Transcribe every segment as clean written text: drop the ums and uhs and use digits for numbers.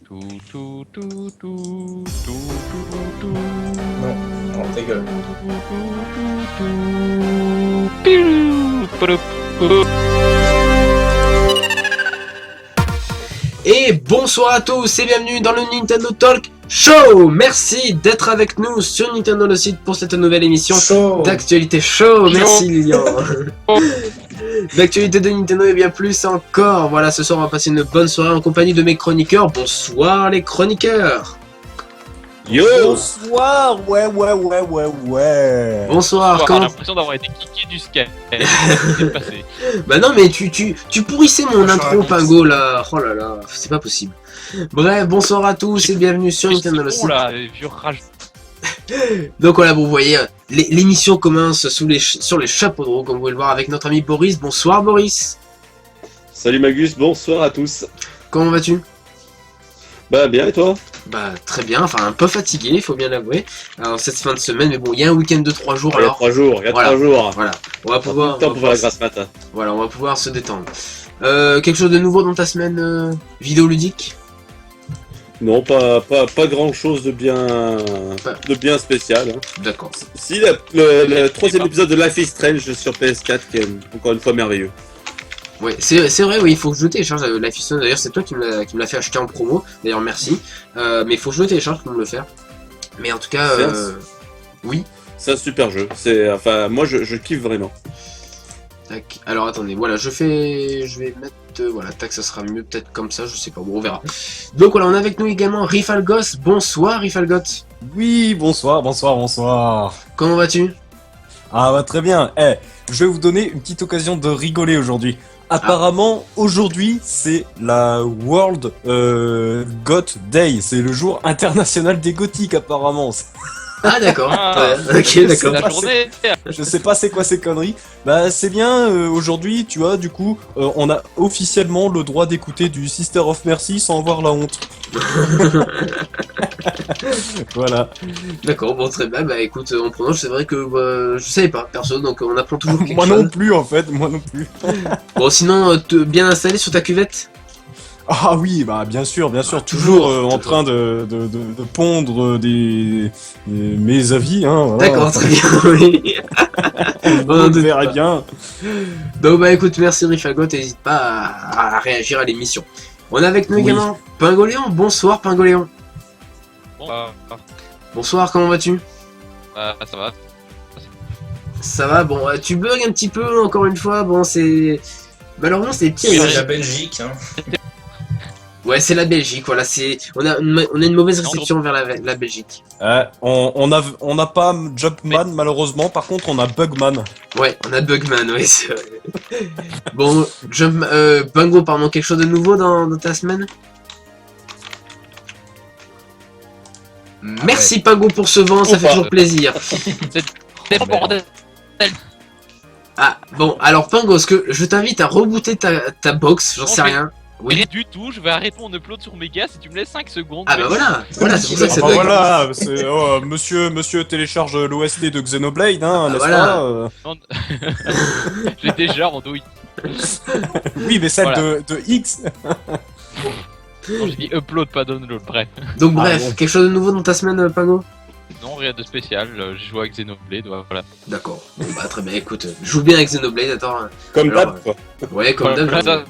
Tout, tout, tout, tout, tout, tout, Non, non, ta gueule. tout. Et bonsoir à tous et bienvenue dans le Nintendo Talk Show. Merci d'être avec nous sur Nintendo le site pour cette nouvelle émission Chaud. d'actualité show. Merci Lilian. D'actualité de Nintendo et bien plus encore. Voilà, ce soir on va passer une bonne soirée en compagnie de mes chroniqueurs. Bonsoir les chroniqueurs. Yo! Bonsoir, ouais. Bonsoir, J'ai comment... l'impression d'avoir été kické du Sky. Qu'est-ce qui s'est passé? Bah non mais tu pourrissais mon Bonsoir intro à tous. Pingo là. Oh là là, c'est pas possible. Bref, bonsoir à tous et bienvenue sur Nintendo le C'est site. bon là, vieux rage. Donc voilà, vous voyez, l'émission commence sur les chapeaux de roue, comme vous pouvez le voir, avec notre ami Boris. Bonsoir Boris. Salut Magus, bonsoir à tous. Comment vas-tu? Bah bien et toi? Bah très bien, enfin un peu fatigué, il faut bien l'avouer. Alors cette fin de semaine, mais bon, il y a un week-end de 3 jours, Il y a alors 3 jours, il y a Voilà. 3 jours. voilà, on va pouvoir, Temps pour faire la grasse matin. voilà, on va pouvoir se détendre. Quelque chose de nouveau dans ta semaine vidéoludique? Non, pas grand chose de bien spécial. Hein. D'accord. Si, le troisième épisode de Life is Strange sur PS4 qui est encore une fois merveilleux. Ouais, c'est vrai, oui, il faut que je le télécharge Life is Strange. D'ailleurs, c'est toi qui me l'a fait acheter en promo. D'ailleurs, merci. Mais il faut que je le télécharge pour me le faire. Mais en tout cas, oui. C'est un super jeu. Enfin, moi je kiffe vraiment. Tac. Alors attendez, voilà, je vais mettre, voilà, tac, ça sera mieux peut-être comme ça, je sais pas, bon, on verra. Donc voilà, on a avec nous également Rifalgos. Bonsoir Rifalgos. Oui, bonsoir. Comment vas-tu? Ah bah très bien. Je vais vous donner une petite occasion de rigoler aujourd'hui. Apparemment, aujourd'hui, c'est la World Goth Day. C'est le jour international des gothiques, apparemment. Ah d'accord, Ah. ouais, ok, d'accord. La journée. Je sais pas c'est quoi ces conneries. Bah c'est bien, aujourd'hui, tu vois, du coup, on a officiellement le droit d'écouter du Sister of Mercy sans avoir la honte. Voilà. D'accord, bon, très bien, bah écoute, en prenant, c'est vrai que je savais pas, perso, donc on apprend toujours quelque Moi chose. non plus, en fait, moi non plus. Bon, sinon, bien installé sur ta cuvette? Ah oui, bah bien sûr, toujours, toujours en toujours. train de pondre mes avis, hein. Voilà. D'accord, très bien, oui. Vous le verrez bien. Donc bah écoute, merci Rifagot, n'hésite pas à réagir à l'émission. On a avec nous Oui. également Pingoléon. Bonsoir Pingoléon. Bon, Bonsoir, comment vas-tu? ça va. Ça va, bon, tu bugs un petit peu encore une fois, bon c'est... Malheureusement c'est petit. C'est hein. la Belgique, hein. Ouais, c'est la Belgique, voilà, on a une mauvaise réception vers la Belgique. On a pas Jumpman malheureusement, par contre on a Bugman. Ouais, on a Bugman, oui, c'est vrai. Bon, Pingo, pardon, quelque chose de nouveau dans ta semaine? Merci Pingo pour ce vent, ça fait toujours plaisir. C'est pas bordel. Ah, bon, alors Pingo, ce que je t'invite à rebooter ta box, j'en Non, sais mais- rien. Oui. Rien du tout, je vais arrêter mon upload sur Mega si tu me laisses 5 secondes. Ah bah voilà, c'est pour ça que Ah ça bah bug. voilà, c'est monsieur télécharge l'OST de Xenoblade, hein, Ah bah n'est-ce voilà. pas Non, j'ai déjà en douille. Oui, mais celle Voilà. de X. Non, j'ai dit upload, pas download, bref. Donc bref, bon. quelque chose de nouveau dans ta semaine, Pingo? Non, rien de spécial, j'ai joué avec Xenoblade, voilà. D'accord. Bon bah très bien, écoute, joue bien avec Xenoblade, attends. Comme Alors, d'hab quoi. Ouais, comme d'hab. Voilà, j'avoue.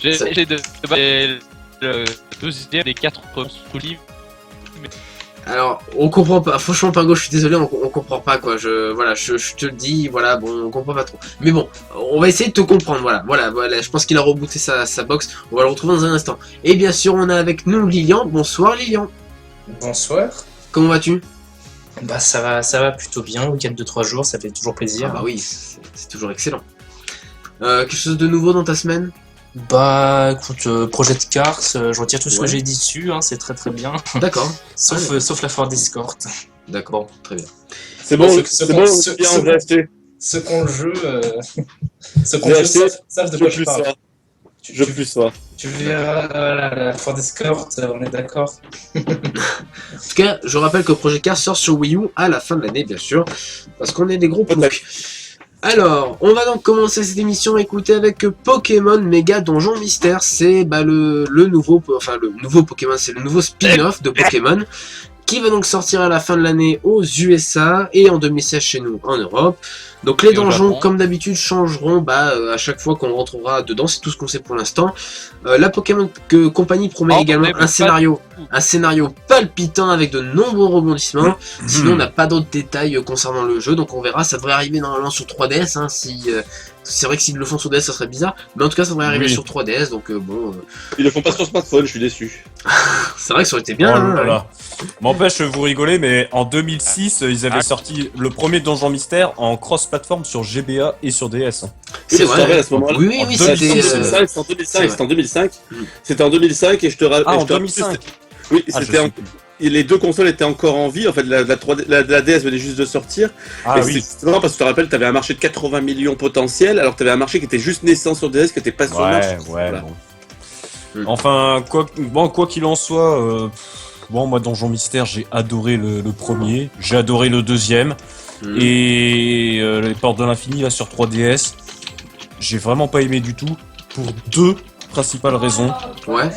J'ai Ça- le deuxième des 4 sous-livres. Alors, on comprend pas, franchement Pingo, je suis désolé, on comprend pas quoi, je te le dis, voilà, bon, on comprend pas trop. Mais bon, on va essayer de te comprendre, voilà, je pense qu'il a rebooté sa box, on va le retrouver dans un instant. Et bien sûr, on a avec nous Lilian. Bonsoir Lilian. Bonsoir. Comment vas-tu? Bah ça va plutôt bien, week-end de 3 jours, ça fait toujours plaisir. Ah bah oui, c'est toujours excellent. Quelque chose de nouveau dans ta semaine? Bah écoute, Project Cars, je retire tout ce Ouais. que j'ai dit dessus, hein, c'est très très bien. D'accord, Sauf la Ford Escort. d'accord, très bien. C'est bon, Ce c'est bon, ce- bien, ce- on va acheter. Ceux qui ont le jeu, ceux qui ont J'ai le jeu acheté, savent de Je quoi je plus parle. sois. Je plus sois. Tu verras la Ford Escort, on est d'accord. En tout cas, je rappelle que Project Cars sort sur Wii U à la fin de l'année, bien sûr, parce qu'on est des gros ploucs. Alors, on va donc commencer cette émission écoutez avec Pokémon Méga Donjon Mystère. C'est le nouveau Pokémon, c'est le nouveau spin-off de Pokémon qui va donc sortir à la fin de l'année aux USA et en 2016 chez nous en Europe. Donc les Et au donjons, Japon. comme d'habitude, changeront à chaque fois qu'on rentrera dedans. C'est tout ce qu'on sait pour l'instant. La Pokémon compagnie promet Oh, également on est un scénario palpitant avec de nombreux rebondissements. Sinon, on n'a pas d'autres détails concernant le jeu, donc on verra. Ça devrait arriver normalement sur 3DS. Hein, c'est vrai que s'ils le font sur DS, ça serait bizarre, mais en tout cas, ça devrait arriver Oui. sur 3DS. Donc bon, Ils le font pas sur smartphone, je suis déçu. c'est vrai que ça aurait été bien. Oh hein, là là. M'empêche, vous rigolez, mais en 2006, ils avaient sorti le premier Donjon Mystère en cross-platform sur GBA et sur DS. C'est Oui, vrai. à ce moment-là. Oui, oui, En oui, 2006, c'était. C'était en 2005, c'est c'était en 2005. Mm. C'était en 2005 et je te rappelle. Ah, en 2005. Oui, Ah, je c'était sais en- plus. et les deux consoles étaient encore en vie. En fait, la 3D la DS venait juste de sortir. Ah et oui. c'est marrant parce que tu te rappelles, tu avais un marché de 80 millions potentiel, alors que tu avais un marché qui était juste naissant sur DS, qui était pas sur Ouais, Marche. ouais, Voilà. bon. Mm. Enfin, quoi qu'il en soit, bon, moi, Donjon Mystère, j'ai adoré le premier, j'ai adoré le deuxième, Mm. et les Portes de l'Infini, là, sur 3DS, j'ai vraiment pas aimé du tout, pour deux principales raisons. Ouais.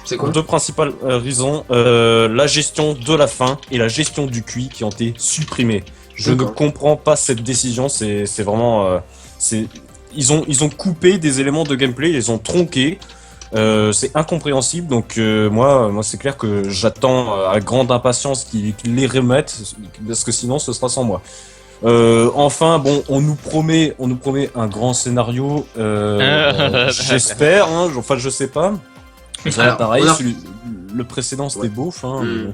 C'est quoi? Pour deux principales raisons, la gestion de la fin et la gestion du QI qui ont été supprimés. Je ne D'accord. comprends pas cette décision, c'est vraiment... ils ont coupé des éléments de gameplay, ils les ont tronqués. C'est incompréhensible, donc moi c'est clair que j'attends à grande impatience qu'ils les remettent, parce que sinon ce sera sans moi. Enfin, bon, on nous promet un grand scénario, j'espère, hein, enfin je sais pas. Ça, Alors, pareil, on a- le précédent c'était Ouais. beauf, hein. Mm.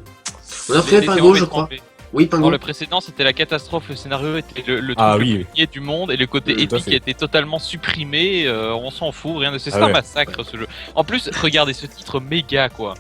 On a Les- repris les Pingo, théories je crois. trompées. Oui, Dans Pingo. le précédent, c'était la catastrophe. Le scénario était le Ah truc oui, le premier du monde et le côté Tout à épique fait. était totalement supprimé. On s'en fout, rien de. C'est Ah ça un ouais. massacre ce jeu. En plus, regardez ce titre méga quoi.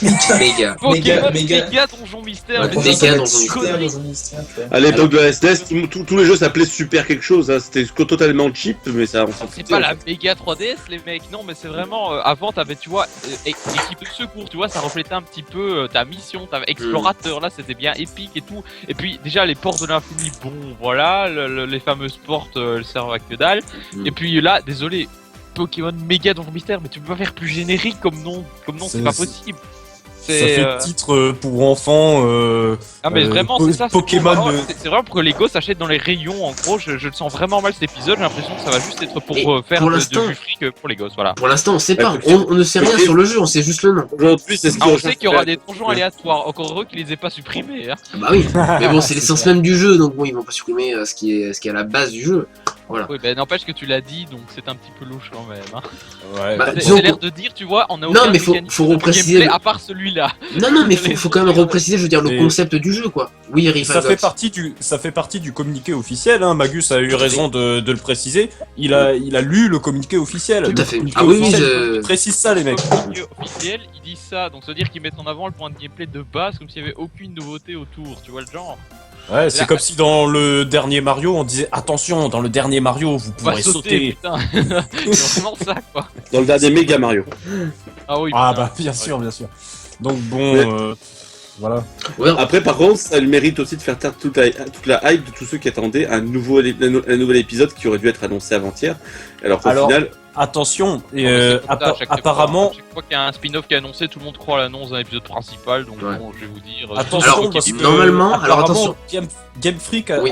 Méga. Pokémon méga. méga Donjon Mystère. Ouais, mais méga c'est Donjon une Mystère. connerie. Donjon Mystère, tu vois. À l'époque de la SDS, tous les jeux s'appelaient Super quelque chose. Hein. C'était totalement cheap, mais ça, on s'en C'est foutait. pas la méga 3DS les mecs, non mais c'est vraiment avant t'avais tu vois équipe de secours, tu vois ça reflétait un petit peu ta mission, t'avais explorateur là c'était bien épique et tout, et puis déjà les portes de l'infini, bon voilà, les fameuses portes elles servent à que dalle, et puis là désolé Pokémon méga Donjon Mystère, mais tu peux pas faire plus générique comme nom, c'est pas possible. Ça fait titre pour enfants. Ah mais vraiment c'est ça, Pokémon. c'est vraiment pour que les gosses achètent dans les rayons en gros, je le sens vraiment mal cet épisode, j'ai l'impression que ça va juste être pour Et faire pour de l'instant- du fric pour les gosses, voilà. Pour l'instant, on sait pas. Écoute, On ne sait rien sur le jeu, on sait juste le nom. Aujourd'hui, c'est ce Ah, qu'ils on sait qu'il y aura recherchent. des donjons aléatoires, encore heureux qu'ils les aient pas supprimés. Hein. Ah bah oui. Mais bon, c'est l'essence même du jeu, donc bon, ils vont pas supprimer ce qui est à la base du jeu. Voilà. Oui, ben n'empêche que tu l'as dit, donc c'est un petit peu louche quand même. Hein. Ouais. Bah, C'est disons c'est l'air que- de dire, tu vois, on a Non, aucun mais faut mécanisme de repréciser gameplay le- à part celui-là. Non, mais faut quand même repréciser, je veux dire, le Et- concept du jeu, quoi. Oui, Riff Ça fait partie du communiqué officiel, hein. Magus a eu raison de le préciser. Il a lu le communiqué officiel. Tout Le à fait. communiqué Ah oui, officiel, je- il précise ça, les mecs. Le milieu officiel, ils disent ça, donc ça veut dire qu'ils mettent en avant le point de gameplay de base, comme s'il y avait aucune nouveauté autour, tu vois le genre. Ouais, c'est Là- comme si dans le dernier Mario, on disait attention, dans le dernier Mario, vous On va pourrez sauter, sauter. putain. C'est vraiment ça, quoi. Dans le dernier Mega Mario. Ah oui, Ah putain. bah bien sûr, bien sûr. Donc bon, Mais- voilà. Ouais, Après, par contre, ça le mérite aussi de faire taire toute la hype de tous ceux qui attendaient un nouvel épisode qui aurait dû être annoncé avant-hier. Alors qu'au Alors, final, Attention, et Non, mais c'est comme ça, à chaque fois. apparemment, À chaque fois qu'il y a un spin-off qui est annoncé, tout le monde croit à l'annonce d'un épisode principal, donc Ouais. bon, je vais vous dire. attention Alors, parce que normalement, alors apparemment, attention. Game Freak Oui.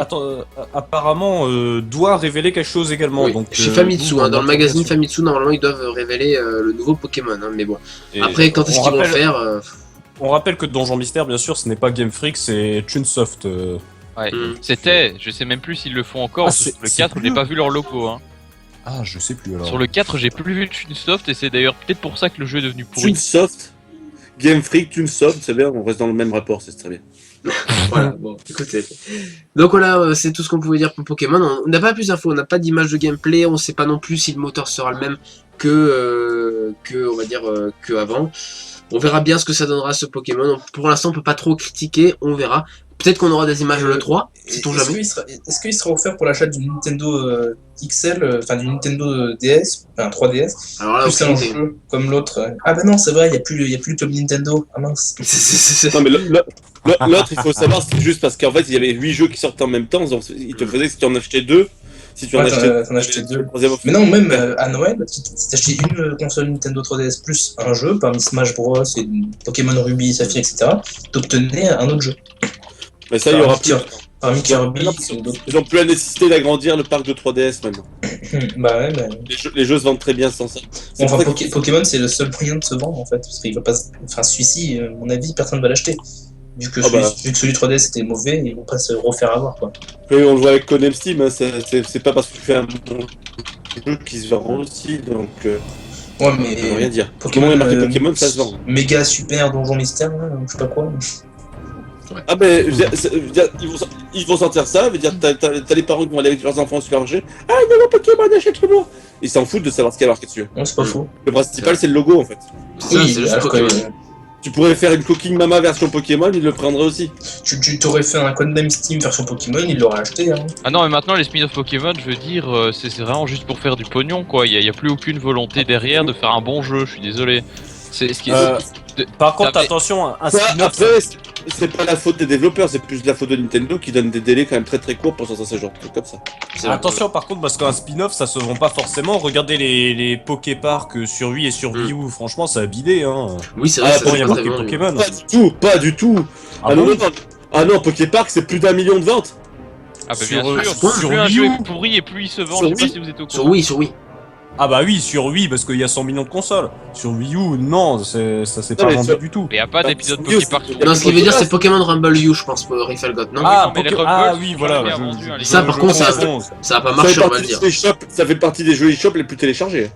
apparemment doit révéler quelque chose également. oui. Donc, Chez Famitsu, nous, hein, dans le on magazine attend Famitsu, normalement, ils doivent révéler le nouveau Pokémon. Hein, mais bon, bien sûr. Et après, quand est-ce on qu'ils vont rappelle- faire On rappelle que Donjon Mystère, bien sûr, ce n'est pas Game Freak, c'est Chunsoft. Ouais. Hmm. C'était, je sais même plus s'ils le font encore, Ah, parce que sur le c'est 4, plus j'ai eux. pas vu leur logo. Hein. Ah, je sais plus alors. Sur le 4, j'ai plus vu de Chunsoft, et c'est d'ailleurs peut-être pour ça que le jeu est devenu pourri. Toonsoft, Game Freak, Toonsoft, c'est bien, on reste dans le même rapport, c'est très bien. Voilà, bon, écoutez. Donc voilà, c'est tout ce qu'on pouvait dire pour Pokémon. On n'a pas plus d'infos, on n'a pas d'image de gameplay, on sait pas non plus si le moteur sera le même que on va dire, que avant. On verra bien ce que ça donnera ce Pokémon. Pour l'instant, on peut pas trop critiquer, on verra. Peut-être qu'on aura des images le 3, sait-on jamais. Est-ce qu'il sera offert pour l'achat du Nintendo XL, enfin du Nintendo DS, enfin 3DS, Alors là, plus un aucune idée. jeu comme l'autre. Ah bah non, c'est vrai, il y a plus le Club Nintendo. Ah mince. Non, mais l'autre, il faut savoir, c'est juste parce qu'en fait, il y avait 8 jeux qui sortent en même temps, donc il te faisait que si tu en achetais 2, Si tu en Ouais, achetais t'en as acheté le 2. troisième offert. Mais non, même à Noël, si t'achetais une console Nintendo 3DS plus un jeu, parmi Smash Bros et Pokémon Ruby, Saphir, etc., t'obtenais un autre jeu. Mais ça, il y aura plus. Parmi Kirby, Ils ont plus la nécessité d'agrandir le parc de 3DS maintenant. bah ouais, bah... Les jeux se vendent très bien sans ça. C'est Enfin, pour ça que- Pokémon, c'est le seul moyen de se vendre en fait. Parce qu'il va pas. Enfin, celui-ci, à mon avis, personne ne va l'acheter. Vu que, vu que celui 3DS était mauvais, ils vont pas se refaire avoir quoi. Oui, on le voit avec Conem Steam, hein, c'est pas parce que tu fais un bon jeu qui se vend aussi, donc Ouais, ça veut mais. rien dire. Pokémon, Comment il y a marqué Pokémon, ça se vend. Méga super donjon mystère, là, je sais pas quoi. Ah ben, je veux dire, ils vont sortir ça, je veux dire, t'as les parents qui vont aller avec leurs enfants au supermarché. Ah, il y a un Pokémon, achète-le-moi. Ils s'en foutent de savoir ce qu'il y a marqué dessus. Non, c'est pas faux. Le principal, c'est le logo en fait. Ça, c'est juste alors Pokémon. Tu pourrais faire une Cooking Mama version Pokémon, ils le prendraient aussi. Tu t'aurais fait un codename Steam version Pokémon, il l'aurait acheté. Hein. Ah non, mais maintenant les spin-off Pokémon, je veux dire, c'est vraiment juste pour faire du pognon quoi. Y a plus aucune volonté derrière de faire un bon jeu, je suis désolé. C'est ce qui Par contre, Ça fait- attention, un Ça, spin-off. après, c'est pas la faute des développeurs, c'est plus la faute de Nintendo qui donne des délais quand même très courts pour sortir ce genre de trucs comme ça. C'est vrai. Attention par contre parce qu'un spin-off ça se vend pas forcément. Regardez les Poképark sur Wii et sur Wii U, franchement ça a bidé hein. Oui, c'est vrai, Ah, ça Bon, c'est il y a pas marqué très bien. Pokémon. Pas du tout. Ah non, bon non, non. Ah non, Poképark c'est plus d'1 million de ventes. Ah bah Sur, bien sûr, sur plus un Wii jeu U. est pourri et plus il se vend, Sur je sais pas Wii. si vous êtes au Sur courant. Wii, sur Wii. Ah bah oui, sur Wii parce qu'il y a 100 millions de consoles. Sur Wii U, non, ça s'est pas mais vendu sur- du tout. Mais y a pas d'épisode Sur Wii, Poképark c'est- sur Non, ce qu'il veut dire, c'est Pokémon Rumble U, je pense, pour Riflegot, non Ah, mais les Poké- Rumble, ah c'est oui, pas voilà. bien vendu, hein, les Ça, gars. par contre, ça- confonds. Ça a pas Ça marché, fait, on va partie le des dire. jeux eShop, ça fait partie des jeux eShop les plus téléchargés.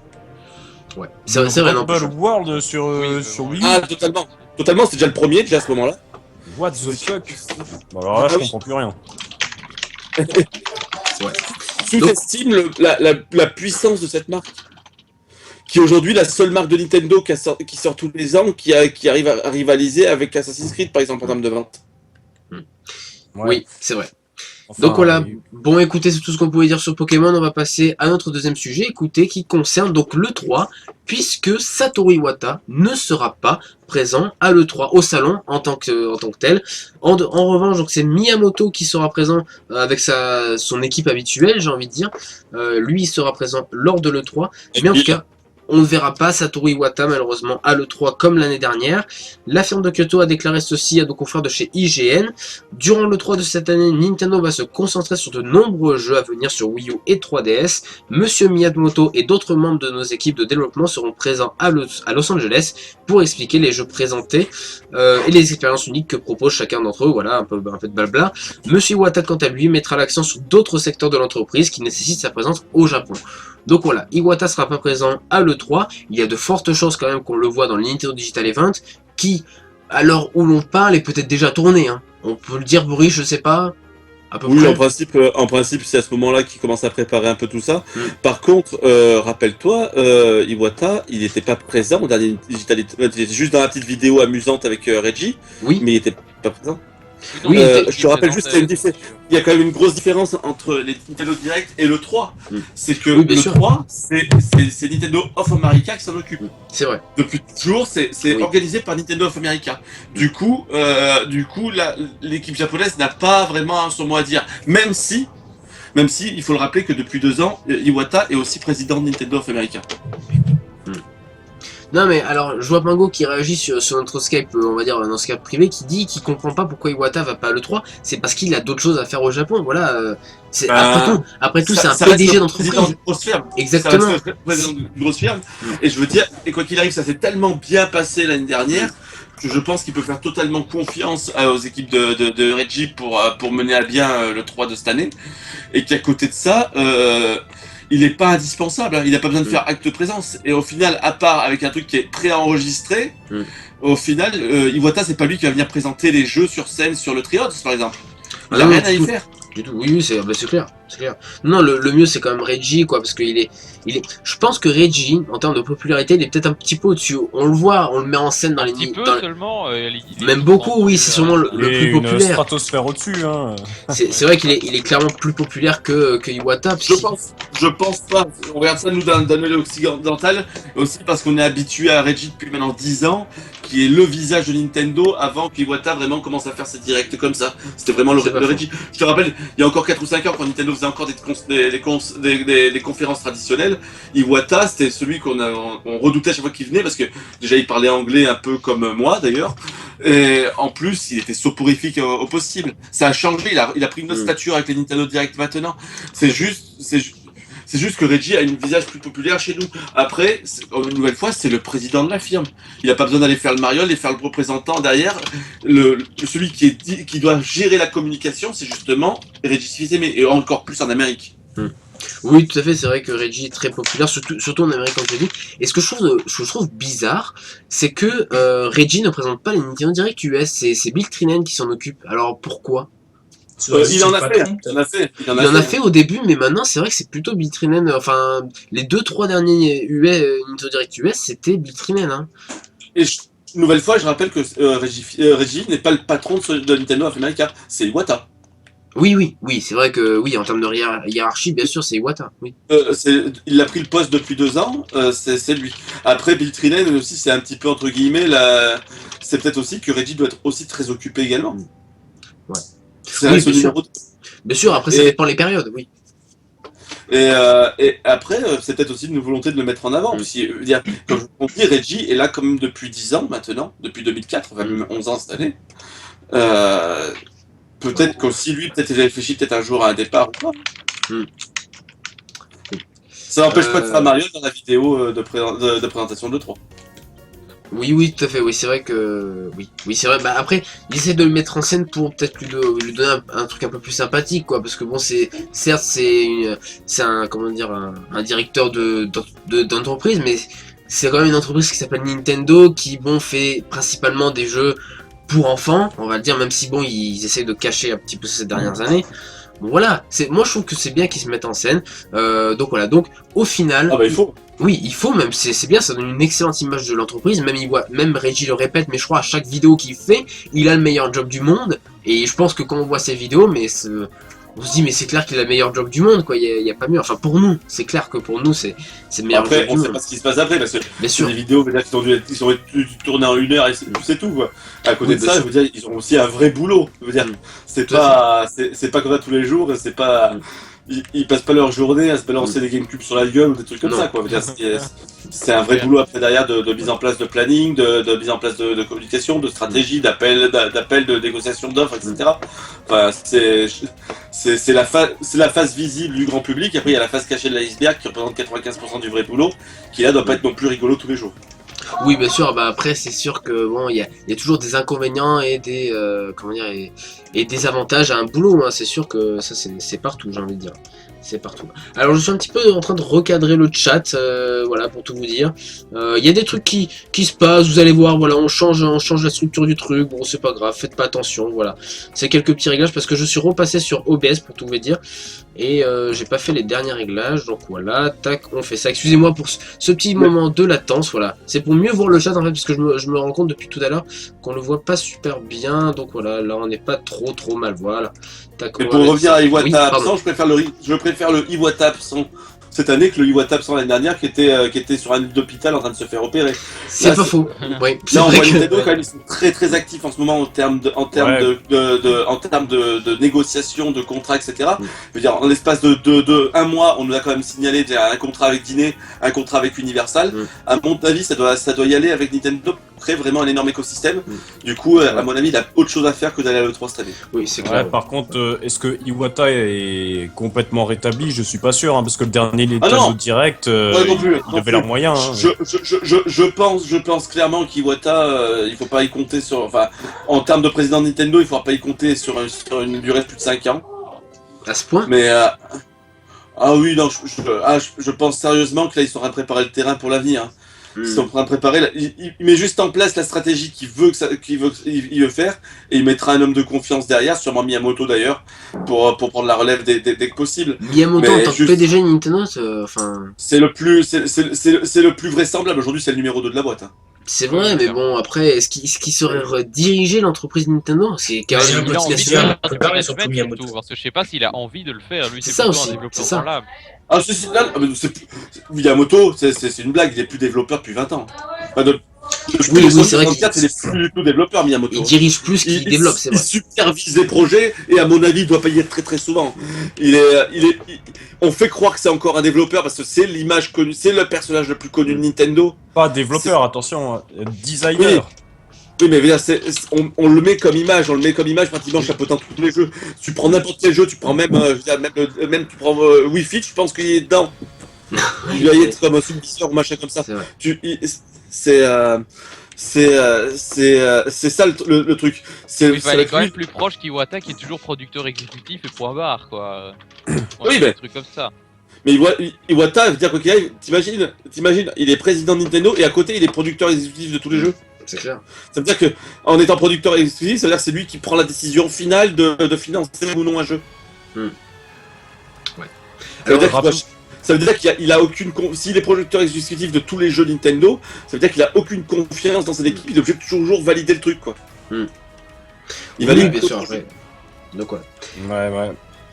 Ouais, c'est vrai, non. Rumble World sur Oui, sur Wii U. Ah, totalement. Totalement, c'est déjà le premier, déjà à ce moment-là. What the fuck. Bon, alors là, je Ah oui. comprends plus rien. Sous-estime la puissance de cette marque. Qui est aujourd'hui la seule marque de Nintendo qui sort tous les ans, qui arrive à rivaliser avec Assassin's Creed par exemple en termes de vente. Ouais. Oui, c'est vrai. Enfin, Donc voilà, oui. bon écoutez, c'est tout ce qu'on pouvait dire sur Pokémon, on va passer à notre deuxième sujet, écoutez, qui concerne donc l'E3, puisque Satoru Iwata ne sera pas présent à l'E3, au salon, en tant que tel. En revanche, donc c'est Miyamoto qui sera présent avec son équipe habituelle, j'ai envie de dire. Lui, il sera présent lors de l'E3, mais en tout cas, on ne verra pas Satoru Iwata malheureusement à l'E3 comme l'année dernière. La firme de Kyoto a déclaré ceci à nos confrères de chez IGN. Durant l'E3 de cette année, Nintendo va se concentrer sur de nombreux jeux à venir sur Wii U et 3DS. Monsieur Miyamoto et d'autres membres de nos équipes de développement seront présents à Los Angeles pour expliquer les jeux présentés et les expériences uniques que propose chacun d'entre eux. Voilà, un peu de blabla. Monsieur Iwata, quant à lui, mettra l'accent sur d'autres secteurs de l'entreprise qui nécessitent sa présence au Japon. Donc voilà, Iwata sera pas présent à l'E3, il y a de fortes chances quand même qu'on le voit dans le Nintendo Digital Event, qui, à l'heure où l'on parle, est peut-être déjà tourné, hein. On peut le dire, Boris, je sais pas, à peu Oui, près. en principe, c'est à ce moment-là qu'il commence à préparer un peu tout ça. Mm. Par contre, rappelle-toi, Iwata, il n'était pas présent au dernier Digital Event, il était juste dans la petite vidéo amusante avec Reggie, Oui, mais il était pas présent. Oui, Je te rappelle juste qu'il y a quand même une grosse différence entre les Nintendo Direct et le 3. Mm. C'est que Oui, bien le sûr. 3, c'est Nintendo of America qui s'en occupe. c'est vrai. Depuis toujours, c'est Oui. organisé par Nintendo of America. Du coup, l'équipe japonaise n'a pas vraiment son mot à dire. Même si, il faut le rappeler que depuis 2 ans, Iwata est aussi président de Nintendo of America. Non mais alors, je vois Pingo qui réagit sur notre Skype, on va dire dans Skype privé, qui dit qu'il comprend pas pourquoi Iwata va pas à l'E3, c'est parce qu'il a d'autres choses à faire au Japon, voilà. C'est Bah, après tout, c'est un Ça reste PDG le président d'entreprise. d'une grosse firme. Exactement. Ça reste le président d'une grosse firme. Et je veux dire, et quoi qu'il arrive, ça s'est tellement bien passé l'année dernière que je pense qu'il peut faire totalement confiance aux équipes de Reggie pour mener à bien le 3 de cette année. Et qu'à côté de ça, il n'est pas indispensable, hein. Il n'a pas besoin de faire acte de présence. Et au final, à part avec un truc qui est préenregistré, au final, Iwata, c'est pas lui qui va venir présenter les jeux sur scène sur le Triodes, par exemple. Il Ah a non, rien à y du tout. faire. Du tout, oui, c'est clair, c'est clair. Non, le mieux c'est quand même Reggie, quoi, parce qu'il est, je pense que Reggie, en termes de popularité, il est peut-être un petit peu au-dessus. On le voit, on le met en scène dans Un les petit peu dans- seulement. Même beaucoup, oui, c'est sûrement le Il est plus une populaire. stratosphère au-dessus, hein. C'est vrai qu'il est clairement plus populaire que Iwata. parce Je pense pas. On regarde ça, nous, d'un œil occidental, aussi parce qu'on est habitué à Reggie depuis maintenant 10 ans, qui est le visage de Nintendo avant qu'Iwata vraiment commence à faire ses directs comme ça. C'était vraiment C'est le à fait. Reggie. Je te rappelle, il y a encore 4 ou 5 ans, quand Nintendo faisait encore des conférences traditionnelles, Iwata, c'était celui on redoutait à chaque fois qu'il venait, parce que déjà il parlait anglais un peu comme moi d'ailleurs, et en plus il était soporifique au possible. Ça a changé, il a pris une autre stature avec les Nintendo Direct maintenant. C'est juste que Reggie a une visage plus populaire chez nous. Après, une nouvelle fois, c'est le président de la firme. Il n'a pas besoin d'aller faire le mariole et faire le représentant derrière. Celui qui doit gérer la communication, c'est justement Reggie Fils-Aimé, et encore plus en Amérique. Oui, tout à fait, c'est vrai que Reggie est très populaire, surtout en Amérique, comme je l'ai dit. Et ce que je trouve bizarre, c'est que Reggie ne présente pas les Nintendo Direct US, c'est Bill Trinen qui s'en occupe. Alors pourquoi? Il en a fait, il en a fait au début, mais maintenant c'est vrai que c'est plutôt Bill Trinen. Enfin, les 2-3 derniers Nintendo Direct US, c'était Bill Trinen. Hein. Et une nouvelle fois, je rappelle que Reggie n'est pas le patron de Nintendo of America, c'est Iwata. Oui, c'est vrai que oui, en termes de hiérarchie, bien sûr, c'est Iwata. Oui. Il a pris le poste depuis 2 ans, c'est lui. Après, Bill Trinen aussi, c'est un petit peu entre guillemets, c'est peut-être aussi que Reggie doit être aussi très occupé également. Ouais. C'est oui, bien sûr, après ça dépend les périodes, oui. Et après, c'est peut-être aussi une volonté de le mettre en avant. Comme on dit, Reggie est là quand même depuis 10 ans maintenant, depuis 2004, enfin même 11 ans cette année. Peut-être qu'aussi lui, peut-être il réfléchit peut-être un jour à un départ ou pas. Ça n'empêche pas de faire Mario dans la vidéo de présentation de 3. Oui, tout à fait, oui, c'est vrai que... Oui, c'est vrai, bah après, il essaie de le mettre en scène pour peut-être lui donner un truc un peu plus sympathique, quoi, parce que bon, certes, c'est un, comment dire, un directeur d'entreprise, mais c'est quand même une entreprise qui s'appelle Nintendo, qui, bon, fait principalement des jeux pour enfants, on va le dire, même si, bon, ils essaient de cacher un petit peu ces dernières années. Bon, voilà, moi je trouve que c'est bien qu'ils se mettent en scène, donc voilà, donc au final... Ah bah il faut. Oui, il faut même, c'est bien, ça donne une excellente image de l'entreprise, même Reggie le répète, mais je crois à chaque vidéo qu'il fait, il a le meilleur job du monde, et je pense que quand on voit ces vidéos, on se dit mais c'est clair qu'il a le meilleur job du monde, quoi, il y a pas mieux, enfin pour nous, c'est clair que pour nous c'est le meilleur job du monde. Après, on sait pas ce qui se passe après, parce que bien sûr. Les vidéos, ils ont dû tourner en 1 heure et c'est tout, quoi. À côté de ça, je veux dire, ils ont aussi un vrai boulot, je veux dire, c'est pas comme ça tous les jours, c'est pas... Ils passent pas leur journée à se balancer des GameCube sur la gueule ou des trucs comme ça, quoi. C'est un vrai boulot après derrière de mise en place de planning, de mise en place de communication, de stratégie, d'appel, de négociation d'offres, etc. Enfin, c'est la face visible du grand public. Après, il y a la face cachée de l'iceberg qui représente 95% du vrai boulot, qui là doit pas être non plus rigolo tous les jours. Oui, bien sûr. Bah après, c'est sûr que bon, il y a toujours des inconvénients et des et des avantages à un boulot. Hein. C'est sûr que ça, c'est partout. J'ai envie de dire. C'est partout. Alors je suis un petit peu en train de recadrer le chat, voilà, pour tout vous dire. Il y a des trucs qui se passent, vous allez voir, voilà, on change la structure du truc, bon c'est pas grave, faites pas attention, voilà. C'est quelques petits réglages parce que je suis repassé sur OBS pour tout vous dire. Et j'ai pas fait les derniers réglages, donc voilà, tac, on fait ça. Excusez-moi pour ce petit moment de latence, voilà. C'est pour mieux voir le chat en fait, parce que je me rends compte depuis tout à l'heure qu'on le voit pas super bien, donc voilà, là on n'est pas trop mal, voilà. Tac, et pour revenir à Iwata absent, je préfère le Iwata absent cette année que le Iwata absent l'année dernière qui était sur un lit d'hôpital en train de se faire opérer. C'est pas faux. Oui, là on voit Nintendo quand même, ils sont très actifs en ce moment en termes de négociation, de contrats, etc. Je veux dire, en l'espace de 1 mois, on nous a quand même signalé un contrat avec Disney, un contrat avec Universal. À mon avis, ça doit y aller avec Nintendo, créer vraiment un énorme écosystème. Du coup, à mon avis, il a autre chose à faire que d'aller à l'E3 cette année. Oui, c'est clair. Ouais, par contre, est-ce que Iwata est complètement rétabli? Je suis pas sûr, hein, parce que le dernier Nintendo Direct, il avait leurs moyens. Hein, je pense clairement qu'Iwata, il faut pas y compter sur... Enfin, en termes de président de Nintendo, il faudra pas y compter sur une durée de plus de 5 ans. À ce point? Mais... ah oui, non, je pense sérieusement que là, ils sont en train de préparer le terrain pour l'avenir. Ils sont en train de préparer, il met juste en place la stratégie qu'il veut faire, et il mettra un homme de confiance derrière, sûrement Miyamoto d'ailleurs, pour prendre la relève dès que possible. Miyamoto en tant que PDG Nintendo, enfin... C'est le plus vraisemblable, aujourd'hui c'est le numéro 2 de la boîte. Hein. C'est vrai, mais bon, après, est-ce qu'il saurait rediriger l'entreprise Nintendo? C'est quand même Il a envie de faire surtout Miyamoto. parce que je sais pas s'il a envie de le faire, lui C'est c'est ça plutôt aussi, un développeur c'est ça. dans l'âme. Ah, Miyamoto, c'est une blague, il est plus développeur depuis 20 ans. Enfin, Oui, c'est vrai qu'il 64, il est plus du tout développeur, Miyamoto. il dirige plus qu'il développe, c'est Il vrai. supervise les projets et à mon avis, il doit pas y être très très souvent. On fait croire que c'est encore un développeur parce que c'est l'image connue, c'est le personnage le plus connu de Nintendo. Pas développeur, attention, designer. Oui, mais là, on le met comme image, pratiquement chapeautant tous les jeux. Tu prends n'importe quel jeu, tu prends même, je veux dire, même tu prends Wii Fit, je pense qu'il est dedans. Il doit y être comme un Submission ou machin comme ça. C'est vrai. C'est ça le truc. Il fallait quand même plus proche qu'Iwata qui est toujours producteur exécutif et point barre quoi. Oui, mais- un truc comme ça. Mais Iwata, veut dire quoi qu'il arrive, t'imagines, il est président de Nintendo et à côté il est producteur exécutif de tous les jeux. C'est clair. Ça veut dire que en étant producteur exclusif, ça veut dire que c'est lui qui prend la décision finale de financer ou non un jeu. Ouais. Ça veut dire rappel- ça veut dire qu'il a aucune s'il est producteur exclusif de tous les jeux Nintendo, ça veut dire qu'il a aucune confiance dans cette équipe, il est obligé de toujours valider le truc quoi. Hmm. Il Oui, valide bien tout sûr, le jeu. ouais. De quoi. Ouais.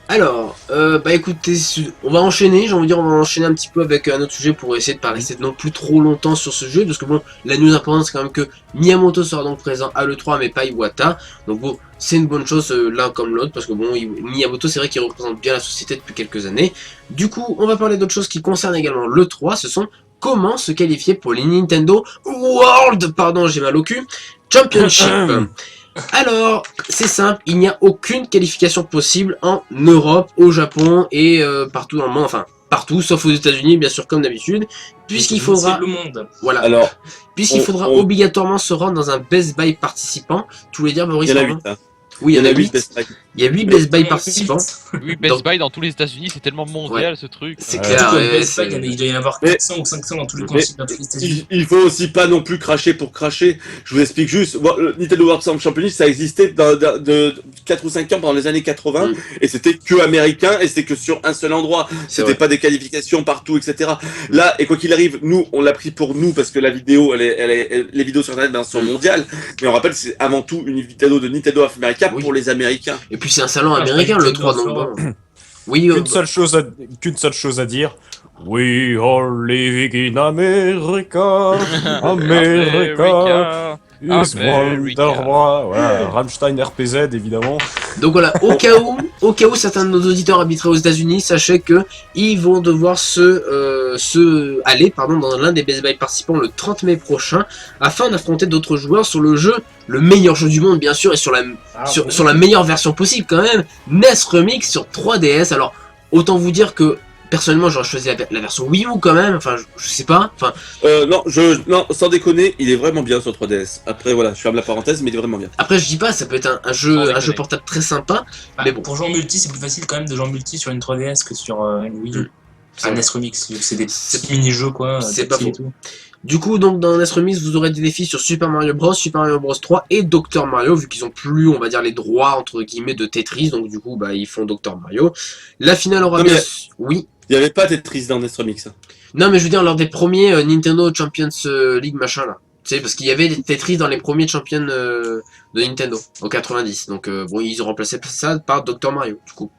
Alors, bah écoutez, on va enchaîner, j'ai envie de dire, on va enchaîner un petit peu avec un autre sujet pour essayer de pas rester non plus trop longtemps sur ce jeu, parce que bon, la news importante c'est quand même que Miyamoto sera donc présent à l'E3 mais pas Iwata, donc bon, c'est une bonne chose l'un comme l'autre, parce que bon, Miyamoto c'est vrai qu'il représente bien la société depuis quelques années. Du coup, on va parler d'autres choses qui concernent également l'E3, ce sont comment se qualifier pour les Nintendo World, pardon j'ai mal au cul, Championship. Alors, c'est simple, il n'y a aucune qualification possible en Europe, au Japon et partout dans le monde, enfin partout, sauf aux États-Unis, bien sûr, comme d'habitude, puisqu'il faudra, C'est le monde. voilà, Alors, puisqu'il faudra obligatoirement se rendre dans un Best Buy participant. Tu voulais dire, Boris? il y en a pardon 8. Hein. Oui, il y en a 8. Best Buy. Il y a 8 Best Buy participants. Oui, Best Buy dans tous les États-Unis, c'est tellement mondial ce truc. C'est Ouais. clair. Surtout ouais, Best Buy, c'est- il doit y en avoir Mais- 400 ou 500 dans tous les continents, dans tous les États-Unis. Il faut aussi pas non plus cracher pour cracher. Je vous explique juste. Bon, le Nintendo World Championship, ça existait de 4 ou 5 ans pendant les années 80 Mm. et c'était que américain et c'était que sur un seul endroit. C'est C'était vrai. pas des qualifications partout, etc. Là, et quoi qu'il arrive, nous, on l'a pris pour nous parce que la vidéo, les vidéos sur Internet sont mondiales. Mais on rappelle, c'est avant tout une vidéo de Nintendo of America Oui. pour les Américains. Et puis c'est un salon Ah, américain, je le crois 3, que donc bon. Oui, Qu'une seule chose à dire. We are living in America. America is wonderful. Voilà, Rammstein RPZ évidemment. donc voilà, au cas où certains de nos auditeurs habiteraient aux États-Unis, sachez que ils vont devoir aller dans l'un des Best Buy participants le 30 mai prochain afin d'affronter d'autres joueurs sur le jeu, le meilleur jeu du monde bien sûr et sur la meilleure version possible quand même, NES Remix sur 3DS. Alors autant vous dire que personnellement j'aurais choisi la version Wii U quand même, enfin je sais pas, enfin Non, sans déconner, il est vraiment bien sur 3DS. Après, voilà, je ferme la parenthèse, mais il est vraiment bien. après je dis pas, ça peut être un Sans jeu déconner. portable très sympa, Bah, mais bon. Pour jouer en multi, c'est plus facile quand même de jouer en multi sur une 3DS que sur une Wii U. C'est Un vrai. NES Remix, c'est des C'est- petits mini-jeux quoi. c'est tactiles pas et tout. Du coup, donc dans NES Remix, vous aurez des défis sur Super Mario Bros, Super Mario Bros 3 et Dr Mario, vu qu'ils ont plus, on va dire, les droits entre guillemets de Tetris, donc du coup, bah ils font Dr Mario. La finale aura Non, bien, mais- oui. Il n'y avait pas Tetris dans NES Remix. Non, mais je veux dire lors des premiers Nintendo Champions League machin là. Tu sais, parce qu'il y avait des Tetris dans les premiers champions de Nintendo en 90. Donc bon, ils ont remplacé ça par Dr Mario, du coup.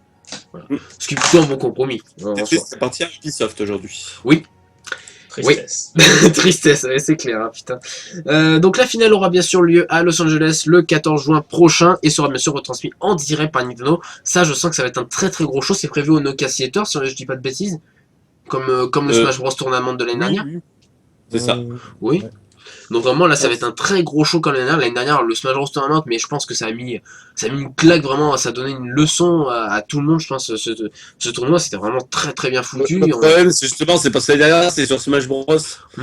Voilà. Ce qui est plutôt un bon compromis. en Tetris soi. appartient à Ubisoft aujourd'hui. Tristesse. Tristesse, ouais, c'est clair, hein, putain. Donc la finale aura bien sûr lieu à Los Angeles le 14 juin prochain et sera bien sûr retransmis en direct par Nintendo. Ça, je sens que ça va être un très très gros show. C'est prévu au Nokia Theater, si je dis pas de bêtises. Comme le Smash Bros Tournament de l'année dernière. C'est ça. Oui. Donc vraiment là, ça va être un très gros show comme l'année dernière. L'année dernière, le Smash Bros Tournament, mais je pense que ça a mis une claque vraiment. Ça a donné une leçon à tout le monde. Je pense ce tournoi, c'était vraiment très très bien foutu. Le problème, c'est justement, c'est parce que l'année dernière, c'est sur Smash Bros. Hmm.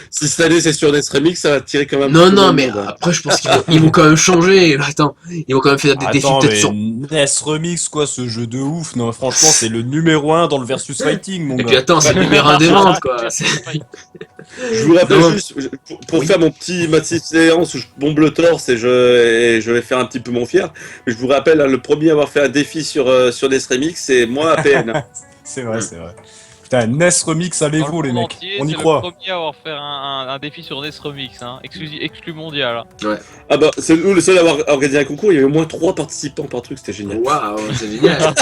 Si cette année, c'est sur NES Remix, ça va tirer quand même. Non, tout non, le mais monde, hein. après, je pense qu'ils vont quand même changer. Attends, ils vont quand même faire des défis Attends, peut-être mais sur. NES Remix quoi, ce jeu de ouf. Non, franchement, c'est le numéro 1 dans le versus fighting, mon Et puis gars. attends, c'est le numéro 1 des ventes, quoi. C'est- Je vous rappelle Non. juste, pour Oui. faire ma petite séance où je bombe le torse et je vais faire un petit peu mon fier, je vous rappelle, hein, le premier à avoir fait un défi sur NES Remix, c'est moi, APN. C'est vrai, c'est vrai. Putain, NES Remix à Dans l'Evo, le les monde mecs. entier, On y c'est croit. le premier à avoir fait un défi sur NES Remix, hein. Exclu mondial. Hein. Ah bah, c'est nous le seul à avoir organisé un concours, il y avait au moins 3 participants par truc, c'était génial. Waouh, c'est génial.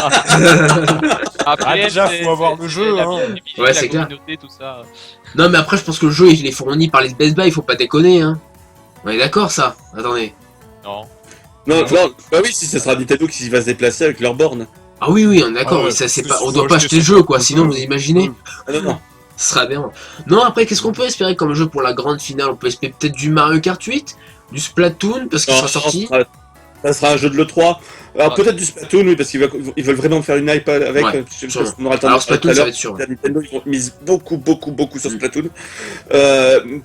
Après, déjà, c'est- faut avoir c'est- le c'est jeu, la hein. visibilité, Ouais, la c'est clair. communauté, tout ça. Non, mais après, je pense que le jeu, il est fourni par les Best Buy, il faut pas déconner, hein. On est d'accord, ça? Attendez. Non. Non, bah oui, si ce sera Nintendo qui va se déplacer avec leur borne. Ah oui, oui, on est d'accord, Ah ouais, mais ça, c'est parce pas, que on si doit vous pas achetez acheter le sur jeu, quoi, le sinon, jeu. vous imaginez? Ah non, non. Ce serait aberrant. Non, après, qu'est-ce qu'on peut espérer comme jeu pour la grande finale? On peut espérer peut-être du Mario Kart 8? Du Splatoon, parce qu'il Non, sera sorti? Ça sera un jeu de l'E3. Alors Ah. peut-être du Splatoon, oui, parce qu'ils veulent vraiment faire une hype avec. Ouais, Je sais pas sûrement. si on aura le temps Alors, d'en parler tout Splatoon, à ça va l'heure. être sûr. Ouais. Nintendo, ils ont mis beaucoup sur Mm. Splatoon.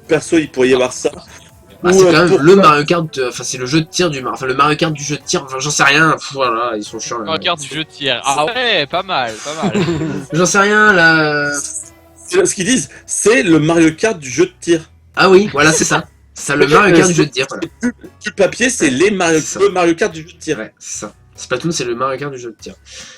Perso, il pourrait y avoir ça. Bah, Ou, c'est quand même pour- le Mario Kart, enfin, c'est le jeu de tir enfin, le Mario Kart du jeu de tir, enfin, j'en sais rien, pff, voilà, ils sont chiants. là. Regarde du jeu de tir. Ah ouais, pas mal, pas mal. J'en sais rien, là. Ce qu'ils disent, c'est le Mario Kart du jeu de tir. Ah oui, voilà, c'est ça. C'est ça, le Mario Kart du jeu de tir, voilà. Du papier, c'est ça. le Mario Kart du jeu de tir. Ouais, c'est ça. Splatoon, c'est le Mario Kart du jeu de tir.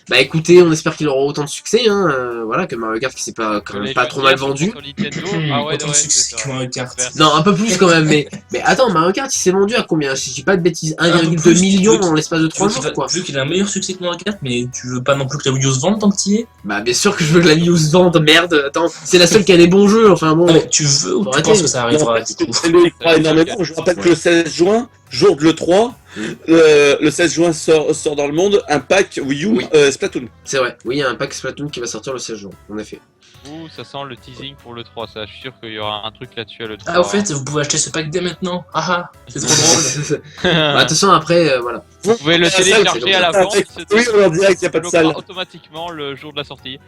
Bah écoutez, on espère qu'il aura autant de succès, hein. Voilà, que Mario Kart qui s'est pas, quand même Les pas jeux trop de mal tir vendu. sur Nintendo. Ah ouais, Autant de ouais, succès c'est ça. que Mario Kart. Non, un peu plus quand même, mais attends, Mario Kart il s'est vendu à combien? Si je dis pas de bêtises, Un peu 1,2 plus, million tu veux en l'espace de Tu veux 3 jours, quoi. qu'il a un meilleur succès que Mario Kart, mais tu veux pas non plus que la Wii U se vende tant que t'y es? Bah bien sûr que je veux que la Wii U se vende, merde, attends, c'est la seule qui a des bons jeux, enfin bon. Non, mais tu veux ou Faut tu arrêter. penses que ça arrivera Non, du coup? Nintendo y croit énormément. Je rappelle que le 16 juin, jour de l'E3, le 16 juin sort dans le monde un pack Wii U Oui. Splatoon. C'est vrai, oui, il y a un pack Splatoon qui va sortir le 16 juin, en effet. Ouh, ça sent le teasing pour le 3, ça. Je suis sûr qu'il y aura un truc là-dessus à le 3. Ah, au fait, vous pouvez acheter ce pack dès maintenant. Ah ah, c'est trop drôle. Bah, attention, après, voilà. Vous pouvez le Ah, ça, télécharger c'est à comme l'avance. Oui, on leur dirait qu'il n'y a pas de débloquera salle. automatiquement le jour de la sortie.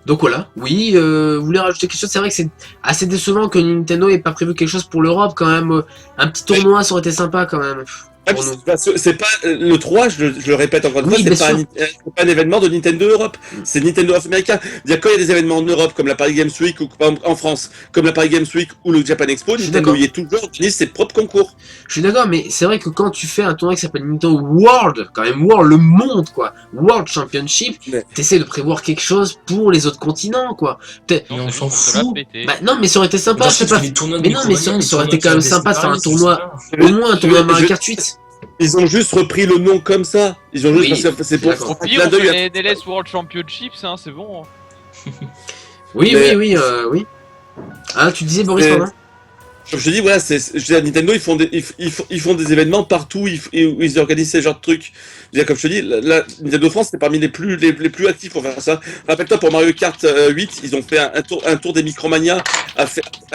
Donc voilà, oui, vous voulez rajouter quelque chose? C'est vrai que c'est assez décevant que Nintendo ait pas prévu quelque chose pour l'Europe quand même. Un petit tournoi, ça aurait été sympa quand même. Ah, Pour mais nous. c'est pas le 3, je le répète encore une Oui, fois, bien c'est pas un événement de Nintendo Europe, c'est Nintendo of America. Quand il y a des événements en Europe, comme la Paris Games Week, ou par exemple, en France, comme la Paris Games Week ou le Japan Expo, Je suis Nintendo d'accord. y est toujours, organise ses propres concours. Je suis d'accord, mais c'est vrai que quand tu fais un tournoi qui s'appelle Nintendo World, quand même World, le monde quoi, World Championship, Ouais. t'essaies de prévoir quelque chose pour les autres continents quoi. Non, Mais on c'est s'en juste pour te la fout. péter. Bah non, mais ça aurait été sympa, je sais pas. Mais non, mais ça aurait été quand même sympa de faire un tournoi. Au moins un tournoi Mario Kart 8. Ils ont juste repris le nom comme ça. Ils ont juste Oui, parce que c'est pour d'accord. Au un pire, clin on fait d'œil à- les NLS World Championships, hein, c'est bon. Oui, Mais- oui. Ah, tu disais Boris, Mais- pardon? Comme je te dis, voilà, je veux dire, Nintendo, ils font des événements partout où ils organisent ce genre de trucs. Je veux dire, comme je te dis, Nintendo France, c'est parmi les plus actifs pour faire ça. Rappelle-toi, pour Mario Kart 8, ils ont fait un tour des Micromania à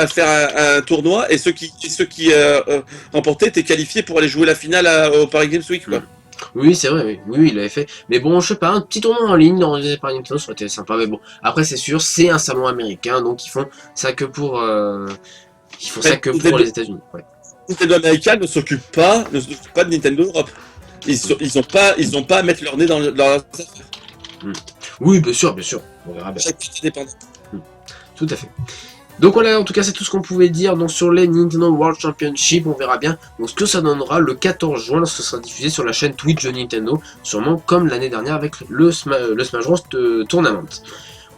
faire un tournoi, et ceux qui remportaient étaient qualifiés pour aller jouer la finale au Paris Games Week, quoi. Oui, c'est vrai, oui, il l'avait fait. Mais bon, je sais pas, un petit tournoi en ligne organisé par Nintendo, ça aurait été sympa. Mais bon, après, c'est sûr, c'est un salon américain, donc ils font ça que pour, les États-Unis. Ouais. Nintendo America ne s'occupe pas de Nintendo Europe. Ils ont pas à mettre leur nez dans leurs affaires. Oui, bien sûr, on verra bien. Chaque petit dépendant. Tout à fait. Donc voilà, en tout cas, c'est tout ce qu'on pouvait dire donc, sur les Nintendo World Championship. On verra bien donc, ce que ça donnera le 14 juin lorsque ce sera diffusé sur la chaîne Twitch de Nintendo, sûrement comme l'année dernière avec le Smash Bros Tournament.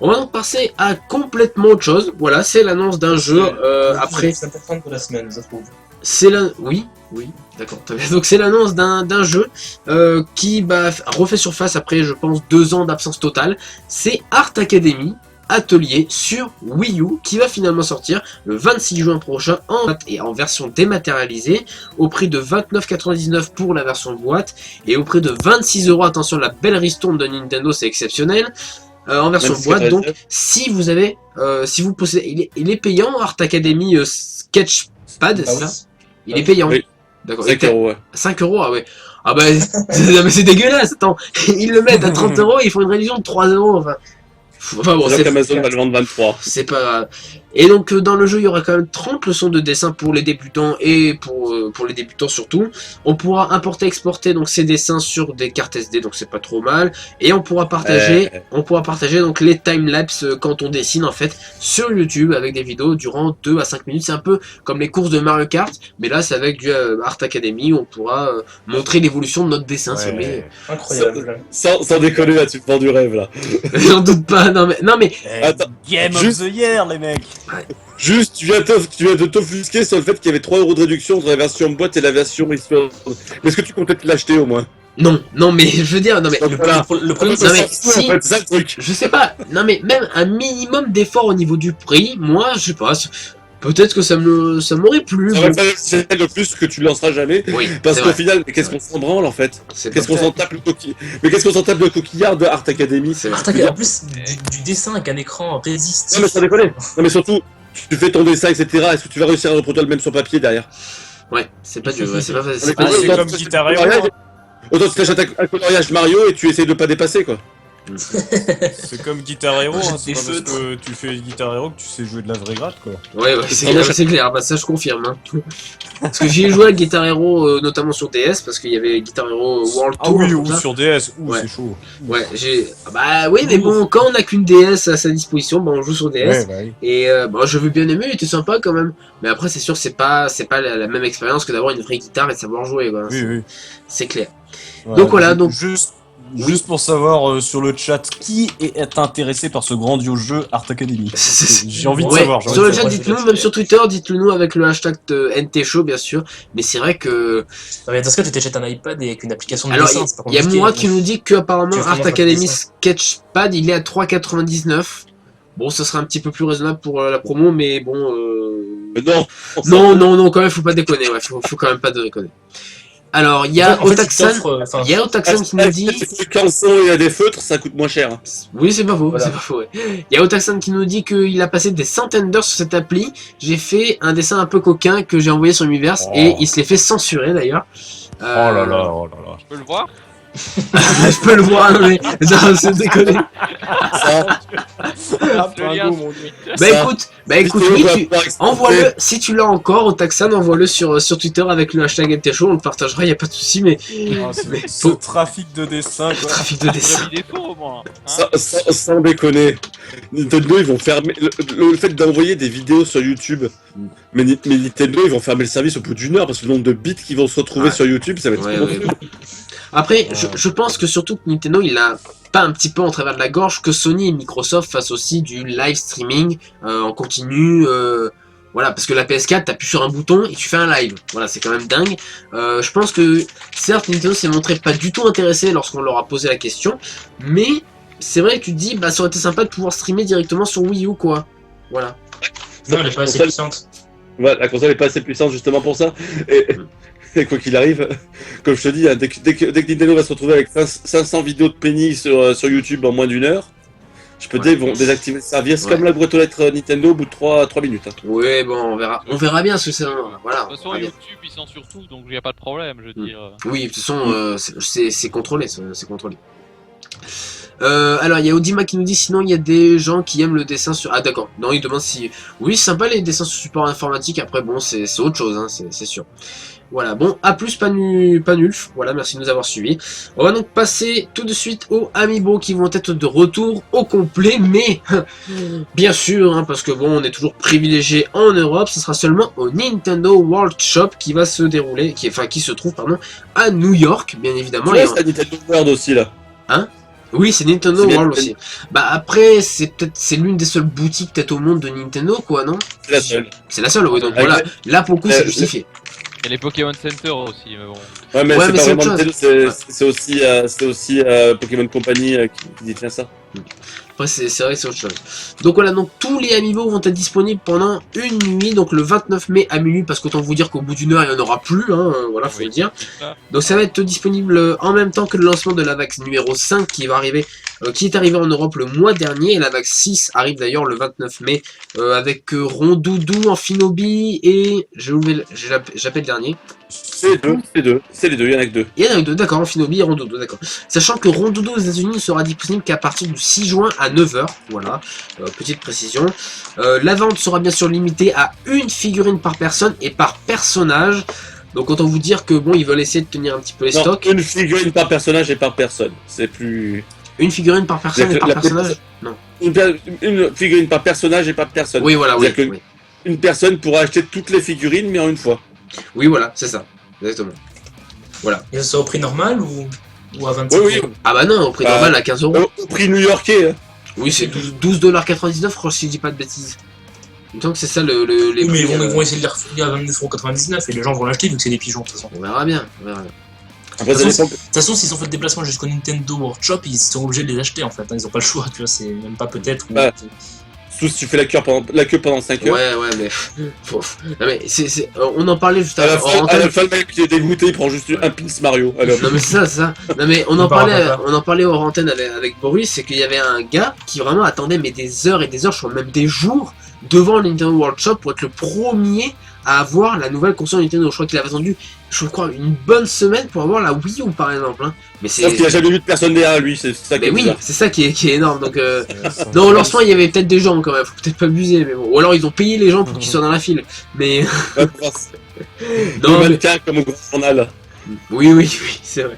On va donc passer à complètement autre chose. Voilà, c'est l'annonce d'un jeu après. C'est important de la semaine, je trouve. C'est la... Oui, d'accord. très bien. Donc c'est l'annonce d'un jeu qui refait surface après, je pense, 2 ans d'absence totale. C'est Art Academy Atelier sur Wii U qui va finalement sortir le 26 juin prochain en version dématérialisée au prix de 29,99 pour la version boîte et au prix de 26 €. Attention, la belle ristourne de Nintendo, c'est exceptionnel. En version boîte, donc si vous possédez, il est payant Art Academy Sketchpad, c'est ça? Il est payant. Oui. D'accord. 5 €, ouais. 5 €, ah ouais. Ah bah, c'est dégueulasse, attends. Ils le mettent à 30 €, ils font une réduction de 3 €, enfin bon, C'est qu'Amazon va le vendre 23. c'est pas grave. Et donc dans le jeu il y aura quand même 30 leçons de dessin pour les débutants et pour les débutants surtout. On pourra importer exporter donc ces dessins sur des cartes SD, donc c'est pas trop mal. Et on pourra partager donc les timelapses quand on dessine en fait sur YouTube avec des vidéos durant 2 à 5 minutes. C'est un peu comme les courses de Mario Kart, mais là c'est avec du Art Academy où on pourra montrer l'évolution de notre dessin. Si vous voulez. Incroyable. Sans déconner là, tu me vends du rêve là. J'en doute pas, non mais Attends, Game juste- of the Year, les mecs. Juste, tu viens de t'offusquer sur le fait qu'il y avait 3 € de réduction entre la version boîte et la version histoire. Est-ce que tu comptais te l'acheter au moins? Non, mais je veux dire, non mais Donc voilà. Le problème, Non, c'est mais ça. si- C'est ça le truc. je sais pas. Non mais même un minimum d'effort au niveau du prix, moi je sais pas. Peut-être que ça m'aurait plu. Ça bon. va faire c'est le plus que tu lanceras jamais. Oui, Parce c'est qu'au vrai. final, mais qu'est-ce qu'on s'en branle en fait? C'est Qu'est-ce pas qu'on s'en tape le coquillard? Mais qu'est-ce qu'on s'en tape le coquillard de Art Academy? C'est vrai. En plus, du dessin avec un écran résistif. Non mais ça déconne. Non mais surtout, tu fais ton dessin, etc. Est-ce que tu vas réussir à reproduire le même sur papier derrière? Ouais, c'est pas dur. Ouais, c'est pas Mais c'est Ah, pas- c'est autant comme tu t'achètes Guitar un Hero, coloriage- hein. Autant tu t'achètes un coloriage Mario et tu essayes de pas dépasser quoi. C'est comme Guitar Hero, hein. C'est Des pas parce feutres. que tu fais Guitar Hero que tu sais jouer de la vraie gratte, quoi. Ouais, c'est clair, bah ça je confirme. Hein. Parce que j'y ai joué à Guitar Hero, notamment sur DS, parce qu'il y avait Guitar Hero World Ah Tour. oui, tout ou ça. sur DS, Ouais. c'est chaud. Ouais, j'ai. Bah oui, mais bon, quand on a qu'une DS à sa disposition, bah on joue sur DS. Ouais, bah oui. Et bon, je veux bien aimer, il était sympa quand même. Mais après, c'est sûr, c'est pas la même expérience que d'avoir une vraie guitare et de savoir jouer, quoi. Oui, oui. C'est clair. Ouais, Donc voilà, donc- Juste pour savoir sur le chat, qui est intéressé par ce grandiose jeu Art Academy? J'ai envie de Ouais, savoir. sur le chat, Moi, dites-nous, je- même sur Twitter, dites-le nous avec le hashtag NTShow, bien sûr. Mais c'est vrai que. Non, mais dans ce cas, tu t'achètes un iPad et avec une application de Alors, dessin. c'est pas il y a compliqué. Mourad qui nous dit qu'apparemment Tu veux Art vraiment faire Academy du dessin. Sketchpad, il est à 3,99. Bon, ce serait un petit peu plus raisonnable pour la promo, mais bon. Non. Non, quand même, faut pas déconner, ouais, faut quand même pas déconner. Alors, il y a En fait, Otaxan. il t'offre, enfin, Il y a Otaxan qui nous dit. Quand il y a des feutres, ça coûte moins cher. Oui, c'est pas faux, Voilà. c'est pas faux. Ouais. Il y a Otaxan qui nous dit qu'il a passé des centaines d'heures sur cette appli. J'ai fait un dessin un peu coquin que j'ai envoyé sur Miiverse Oh. et il se l'est fait censurer d'ailleurs. Oh là là, oh là là. Je peux le voir? Je peux le voir, non, mais non, c'est déconné. Ça, Ah, Le lien Pingo, sur mon Twitter. Bah écoute, vidéo oui, va tu pouvoir expliquer. envoie-le. Si tu l'as encore, Otaxan, envoie-le sur Twitter avec le hashtag NTShow, on le partagera, y a pas de souci, mais Ah, Mais ce faut- trafic de dessin, quoi. trafic de dessin. J'aurais mis des faux au moins. Hein. Sans déconner, Nintendo ils vont fermer le fait d'envoyer des vidéos sur YouTube. Mais Nintendo ils vont fermer le service au bout d'une heure parce que le nombre de bits qui vont se retrouver Ouais. sur YouTube, ça va être Ouais, monstrueux. ouais. Après, je pense que surtout que Nintendo, il a pas un petit peu en travers de la gorge que Sony et Microsoft fassent aussi du live streaming en continu. Voilà, parce que la PS4, t'appuies sur un bouton et tu fais un live. Voilà, c'est quand même dingue. Je pense que, certes, Nintendo s'est montré pas du tout intéressé lorsqu'on leur a posé la question, mais c'est vrai que tu te dis, bah ça aurait été sympa de pouvoir streamer directement sur Wii U, quoi. Voilà. Non, elle est pas assez puissante. Ouais, la console est pas assez puissante justement pour ça. Et quoi qu'il arrive, comme je te dis, hein, dès que Nintendo va se retrouver avec 500 vidéos de Penny sur YouTube en moins d'une heure, je peux te dire ils vont désactiver le service. C'est Ouais. comme la boîte aux lettres Nintendo au bout de 3 minutes. Hein. Ouais, bon, on verra bien ce que c'est. Voilà. De toute façon, on verra bien. YouTube, ils censure tout, donc il n'y a pas de problème, je veux dire. Oui, de toute façon, c'est contrôlé, c'est contrôlé. Alors, il y a Odima qui nous dit sinon il y a des gens qui aiment le dessin sur. Ah, d'accord. Non, il demande si. Oui, c'est sympa les dessins sur support informatique. Après, bon, c'est autre chose, hein, c'est sûr. Voilà, bon, à plus, pas nulf. Voilà, merci de nous avoir suivis. On va donc passer tout de suite aux Amiibo qui vont être de retour au complet, mais bien sûr, hein, parce que bon, on est toujours privilégié en Europe, ce sera seulement au Nintendo World Shop qui va se dérouler, qui se trouve, pardon, à New York, bien évidemment. Ouais, Et- c'est la Nintendo World aussi là. Oui, c'est Nintendo C'est World Nintendo. aussi. Bah après, c'est l'une des seules boutiques peut-être au monde de Nintendo, quoi, non? C'est la seule. C'est la seule, oui, donc Avec voilà. Là, pour le coup, c'est justifié. Il y a les Pokémon Center aussi, mais bon. Ouais, mais Ouais, c'est mais pas c'est vraiment autre Nintendo, c'est aussi Pokémon Company qui détient ça. Après, c'est vrai que c'est autre chose. Donc voilà, donc tous les Amiibo vont être disponibles pendant une nuit, donc le 29 mai à minuit, parce qu'autant vous dire qu'au bout d'une heure, il n'y en aura plus, hein, voilà, faut Oui. le dire. Ça. Donc ça va être disponible en même temps que le lancement de la vague numéro 5 qui va arriver, qui est arrivé en Europe le mois dernier, et la vague 6 arrive d'ailleurs le 29 mai, avec Rondoudou, Amphinobi, et j'appelle le dernier. C'est les deux, il y en a que deux. Il y en a deux, d'accord, Amphinobi et Rondoudou, d'accord. Sachant que Rondoudou aux États-Unis ne sera disponible qu'à partir du 6 juin à 9h, voilà, petite précision. La vente sera bien sûr limitée à une figurine par personne et par personnage. Donc autant vous dire que bon, ils veulent essayer de tenir un petit peu les Non, stocks. une figurine par personnage et par personne. C'est plus. Une figurine par personne et par La- personnage. Non. Une figurine par personnage et par personne. Oui, voilà, oui. C'est-à-dire que Oui, une personne pourra acheter toutes les figurines, mais en une fois. oui voilà, c'est ça. Exactement. Et ça sera au prix normal ou à 25 Oui, oui. euros Ah bah non, au prix Bah, normal à 15 euros. Au prix new-yorkais. Hein. Oui, c'est 12,99$, je crois, si je dis pas de bêtises. Il me semble que c'est ça les Oui, mais prix, ils vont essayer de les refiler à 29,99€ et les gens vont l'acheter vu que c'est des pigeons de toute façon. On verra bien, on verra bien. Après, De ça toute dépend. De toute façon, s'ils ont fait le déplacement jusqu'au Nintendo Workshop, ils sont obligés de les acheter en fait. Hein. Ils ont pas le choix, tu vois, c'est même pas peut-être. Ouais. Surtout si tu fais la queue pendant 5 heures. Ouais, mais. Non, mais on en parlait juste À la avant. fin, le mec qui est dégoûté, il prend juste un pins Mario. Alors, Non mais c'est ça. Non mais on en parlait hors antenne avec Boris, c'est qu'il y avait un gars qui vraiment attendait mais des heures et des heures, je crois même des jours, devant le Nintendo World Shop pour être le premier à avoir la nouvelle console Nintendo. Je crois qu'il avait attendu, une bonne semaine pour avoir la Wii U par exemple. Hein. Mais c'est. sauf qu'il a jamais vu de personne derrière lui, c'est ça qui Mais est oui, bizarre. c'est ça qui est énorme. Donc non, au lancement il y avait peut-être des gens quand même, faut peut-être pas abuser, mais bon. Ou alors ils ont payé les gens pour qu'ils soient dans la file. Mais Ouais, pour voir non, le mais- mannequin comme au grand journal. Oui, c'est vrai.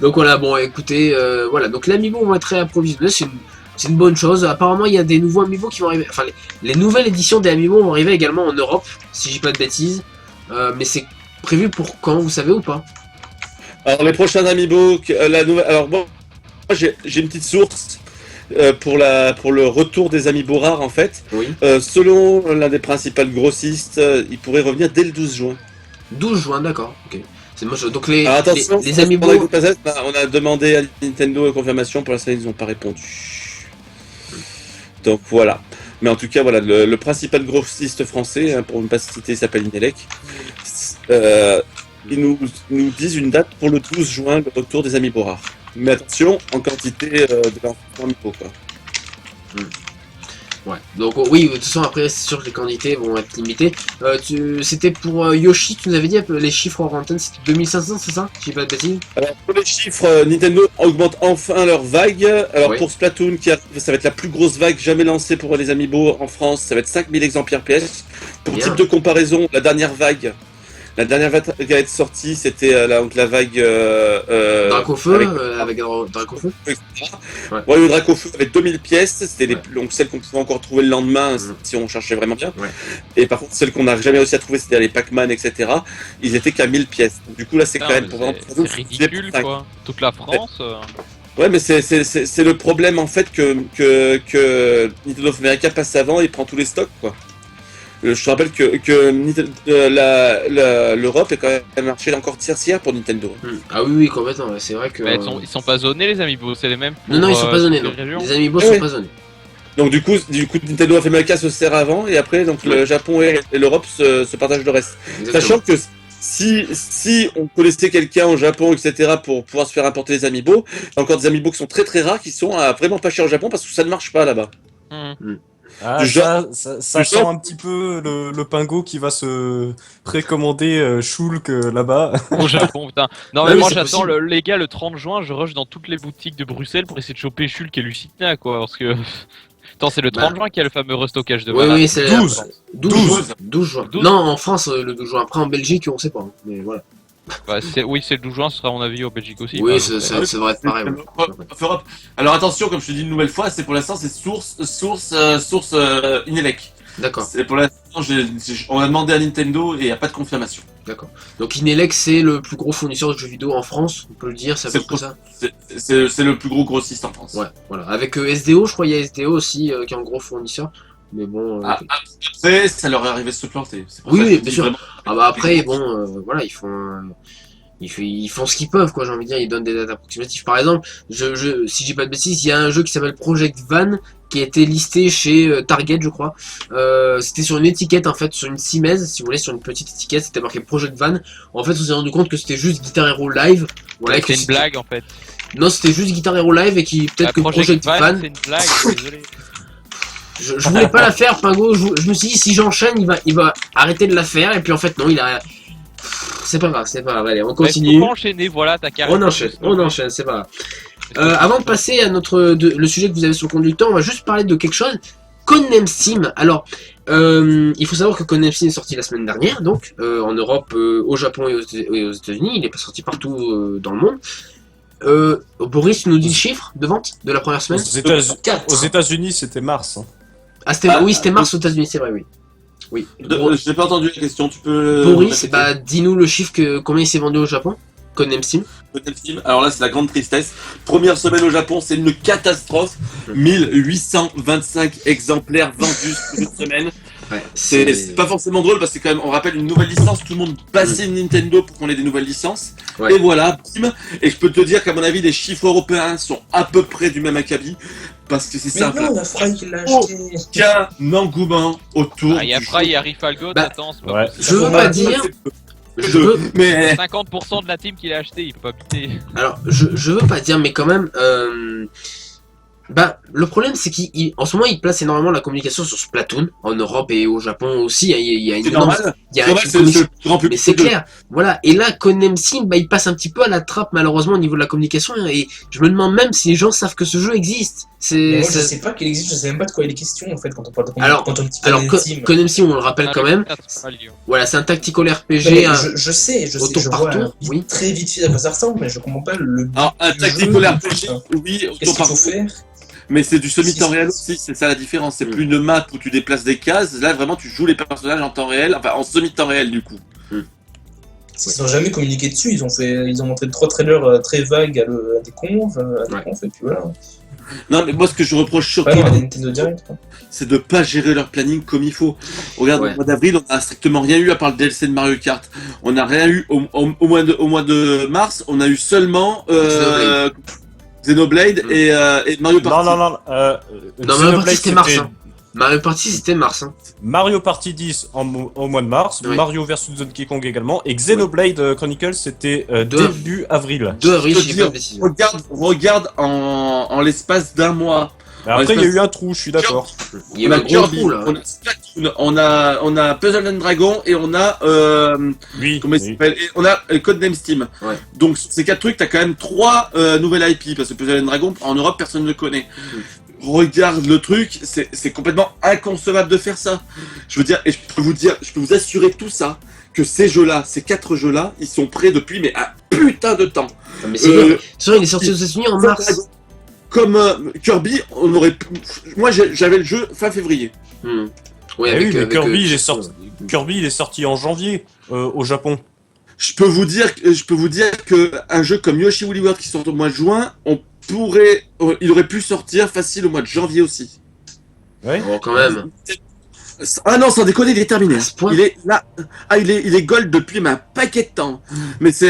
Donc voilà, bon, écoutez, voilà, donc les amiibo vont être réapprovisionnés, c'est une bonne chose. Apparemment, il y a des nouveaux amiibo qui vont arriver. Enfin, les nouvelles éditions des amiibo vont arriver également en Europe, si je dis pas de bêtises. Mais c'est prévu pour quand, vous savez ou pas? Alors les prochains amiibo, la nouvelle. Alors bon, moi j'ai une petite source pour le retour des amiibo rares en fait. Oui. Selon l'un des principaux grossistes, il pourrait revenir dès le 12 juin. 12 juin, d'accord. Ok. C'est moche. Donc les, Alors attention, les amiibo. on a demandé à Nintendo confirmation, pour l'instant ils n'ont pas répondu. Donc voilà. Mais en tout cas, voilà, le principal grossiste français, hein, pour ne pas citer, il s'appelle Inelec. Ils nous disent une date pour le 12 juin, le retour des amiibo rares. Mais attention, en quantité de leur amiibo, quoi. Ouais. Donc oui, de toute façon après c'est sûr que les quantités vont être limitées. C'était pour Yoshi, tu nous avais dit les chiffres en antenne, c'était 2500, c'est ça? Si j'ai pas de bêtises. Alors pour les chiffres, Nintendo augmente enfin leur vague. Alors Oui. pour Splatoon, ça va être la plus grosse vague jamais lancée pour les amiibo en France. Ça va être 5000 exemplaires PS. Pour Bien. type de comparaison, la dernière vague qui a été sortie, c'était la vague Dracofeu, avec avec Dracofeu. etc. Ouais. Ouais, le Dracofeu avec 2000 pièces, c'était Ouais. donc celles qu'on pouvait encore trouver le lendemain Mhm. si on cherchait vraiment bien. Ouais. Et par contre, celles qu'on n'a jamais réussi à trouver, c'était les Pac-Man, etc. Ils étaient qu'à 1000 pièces. Du coup, là, c'est quand même pour vraiment. C'est ridicule quoi. Toute la France. Ouais, mais c'est le problème en fait que Nintendo of America passe avant et prend tous les stocks, quoi. Je te rappelle que l'Europe est quand même un marché encore tertiaire pour Nintendo. Ah oui, complètement. Ouais, c'est vrai que. Mais ils sont pas zonés les amiibo, c'est les mêmes. Non, ils sont pas zonés, non. toutes les régions. Les amiibo Ah sont ouais. pas zonés. Donc du coup Nintendo of America se sert avant et après donc le Japon et l'Europe se partagent le reste. Exactement. Sachant que si on connaissait quelqu'un au Japon, etc., pour pouvoir se faire importer les amiibo, il y a encore des amiibo qui sont très très rares, qui sont à vraiment pas cher au Japon parce que ça ne marche pas là-bas. Mhm. Ah, Du ça du sent genre- un petit peu le pingo qui va se précommander Shulk là-bas. Au Japon, putain. Non, Ouais, mais mais moi c'est j'attends possible. les gars le 30 juin, je rush dans toutes les boutiques de Bruxelles pour essayer de choper Shulk et Lucina quoi. Parce que. Attends, c'est le 30 juin qu'il y a le fameux restockage de Oui, malade. oui, c'est 12. 12 juin. 12. Non, en France, le 12 juin. Après, en Belgique, on sait pas. Hein. Mais voilà. Bah, oui, c'est le 12 juin, ce sera à mon avis au Belgique aussi. Oui, Bah, ça devrait être pareil. ouais. Europe. Alors attention, comme je te dis une nouvelle fois, c'est pour l'instant c'est source Inelec. D'accord, C'est pour l'instant, on a demandé à Nintendo et il n'y a pas de confirmation. d'accord. Donc, Inelec, c'est le plus gros fournisseur de jeux vidéo en France, on peut le dire, c'est à peu C'est près ça. C'est le plus gros grossiste en France. Ouais, voilà. Avec SDO, je crois, il y a SDO aussi qui est un gros fournisseur. Mais bon. Après, ça leur est arrivé de se planter. C'est pour Oui, ça que oui, je bien dis sûr. vraiment- Ah bah après, bon, voilà, ils font ce qu'ils peuvent, quoi, j'ai envie de dire, ils donnent des dates approximatives. Par exemple, si j'ai pas de bêtises, il y a un jeu qui s'appelle Project Van, qui a été listé chez Target, je crois. C'était sur une étiquette, en fait, sur une Simez, si vous voulez, sur une petite étiquette, c'était marqué Project Van. En fait, on s'est rendu compte que c'était juste Guitar Hero Live. Voilà, que c'est une c'était- blague en fait. Non, c'était juste Guitar Hero Live et qui, peut-être La que Project Van, c'est une blague, désolé. je voulais pas la faire, Pingo, je me suis dit, si j'enchaîne, il va arrêter de la faire, et puis en fait, non, il a... C'est pas grave, allez, on Mais continue. faut pas enchaîner, voilà, t'as carrément. On enchaîne, c'est pas grave. Avant de passer à le sujet que vous avez sur le conducteur, on va juste parler de quelque chose. Codename Steam. Alors, il faut savoir que Codename Steam est sorti la semaine dernière, donc en Europe, au Japon et aux États-Unis. Il n'est pas sorti partout dans le monde. Boris, tu nous dis le chiffre de vente de la première semaine? Aux États-Unis, c'était mars. Hein. Oui, c'était mars aux États-Unis, c'est vrai, oui. Oui. Je n'ai pas entendu la question, tu peux... Boris, répéter bah, dis-nous le chiffre combien il s'est vendu au Japon. Codename Steam. Codename Steam. Alors là, c'est la grande tristesse. Première semaine au Japon, c'est une catastrophe. 1825 exemplaires vendus sur une semaine. Ouais, C'est pas forcément drôle parce que quand même, on rappelle une nouvelle licence, tout le monde passait Nintendo pour qu'on ait des nouvelles licences. Ouais. Et voilà, bim. Et je peux te dire qu'à mon avis, les chiffres européens sont à peu près du même acabit. Parce que c'est Mais simple. non, la Fry qui l'a Oh. acheté. Qu'un engouement autour. Et après, il y a Rifalgot, Bah, attends, c'est pas ouais. possible. Je veux pas dire. Je veux, Mais 50% de la team qui l'a acheté, il peut pas buter. alors, je veux pas dire, mais quand même, bah, le problème, c'est qu'en ce moment, il place énormément la communication sur Splatoon, en Europe et au Japon aussi. Il y a une c'est énorme- normal. il y a C'est normal, une c'est communication- le grand public. Mais c'est clair, voilà. Et là, Conem Sim, bah, il passe un petit peu à la trappe, malheureusement, au niveau de la communication. Et je me demande même si les gens savent que ce jeu existe. Mais moi, je c'est- sais pas qu'il existe, je sais même pas de quoi il est question en fait quand on parle de Alors- quand on dit Alors, Team. Conem Sim, on le rappelle quand même. Voilà, c'est un tactical RPG. Je sais, autour je par vois tour, oui. très vite fait à quoi ça ressemble, mais je comprends pas le but Alors, un du tactical jeu, RPG, oui, Qu'est-ce autant qu'il par faut faire mais c'est du semi-temps réel aussi, c'est ça la différence. C'est plus une map où tu déplaces des cases. Là, vraiment, tu joues les personnages en temps réel, enfin en semi-temps réel du coup. Ils ont jamais communiqué dessus, ils ont montré 3 trailers très vagues à des confs, et puis voilà. Non, mais moi, ce que je reproche surtout, Ouais, non, à des Nintendo Direct. Quoi. c'est de pas gérer leur planning comme il faut. Regarde, Ouais. au mois d'avril, on a strictement rien eu à part le DLC de Mario Kart. On n'a rien eu au mois de mars. On a eu seulement Xenoblade et Mario Non, Party. non, non. Non, Mario Xenoblade, Party, c'était mars. Hein. Mario Party, c'était mars. Hein. Mario Party 10 au mois de mars, Oui. Mario vs Donkey Kong également, et Xenoblade Chronicles c'était Deux. début avril. 2 avril, Je si veux j'ai pas dire, de décision. regarde en l'espace d'un mois. Mais après, il y a espèce- eu un trou, je suis d'accord. Il y On a a eu un gros Kirby, trou là. on a Splatoon, on a Puzzle and Dragon et on a Oui. comment il oui. s'appelle et on a Codename Steam. Ouais. Donc sur ces 4 trucs, t'as quand même 3 nouvelles IP parce que Puzzle and Dragon en Europe personne ne le connaît. Regarde le truc, c'est complètement inconcevable de faire ça. Je veux dire, et je peux vous assurer tout ça que ces jeux-là, ces 4 jeux-là, ils sont prêts depuis mais un putain de temps. Non, mais c'est vrai, il est sorti aux États-Unis en mars. Comme Kirby, on aurait. Moi, j'avais le jeu fin février. Hmm. Ouais, Eh oui, mais Kirby, il est sorti. sorti. Kirby, il est sorti en janvier au Japon. Je peux vous dire que un jeu comme Yoshi Woolly World qui sort au mois de juin, il aurait pu sortir facile au mois de janvier aussi. Ouais. Bon, quand même. Ah non, sans déconner, il est terminé. À ce point. Il est là. Ah, il est gold depuis un paquet de temps. Mais c'est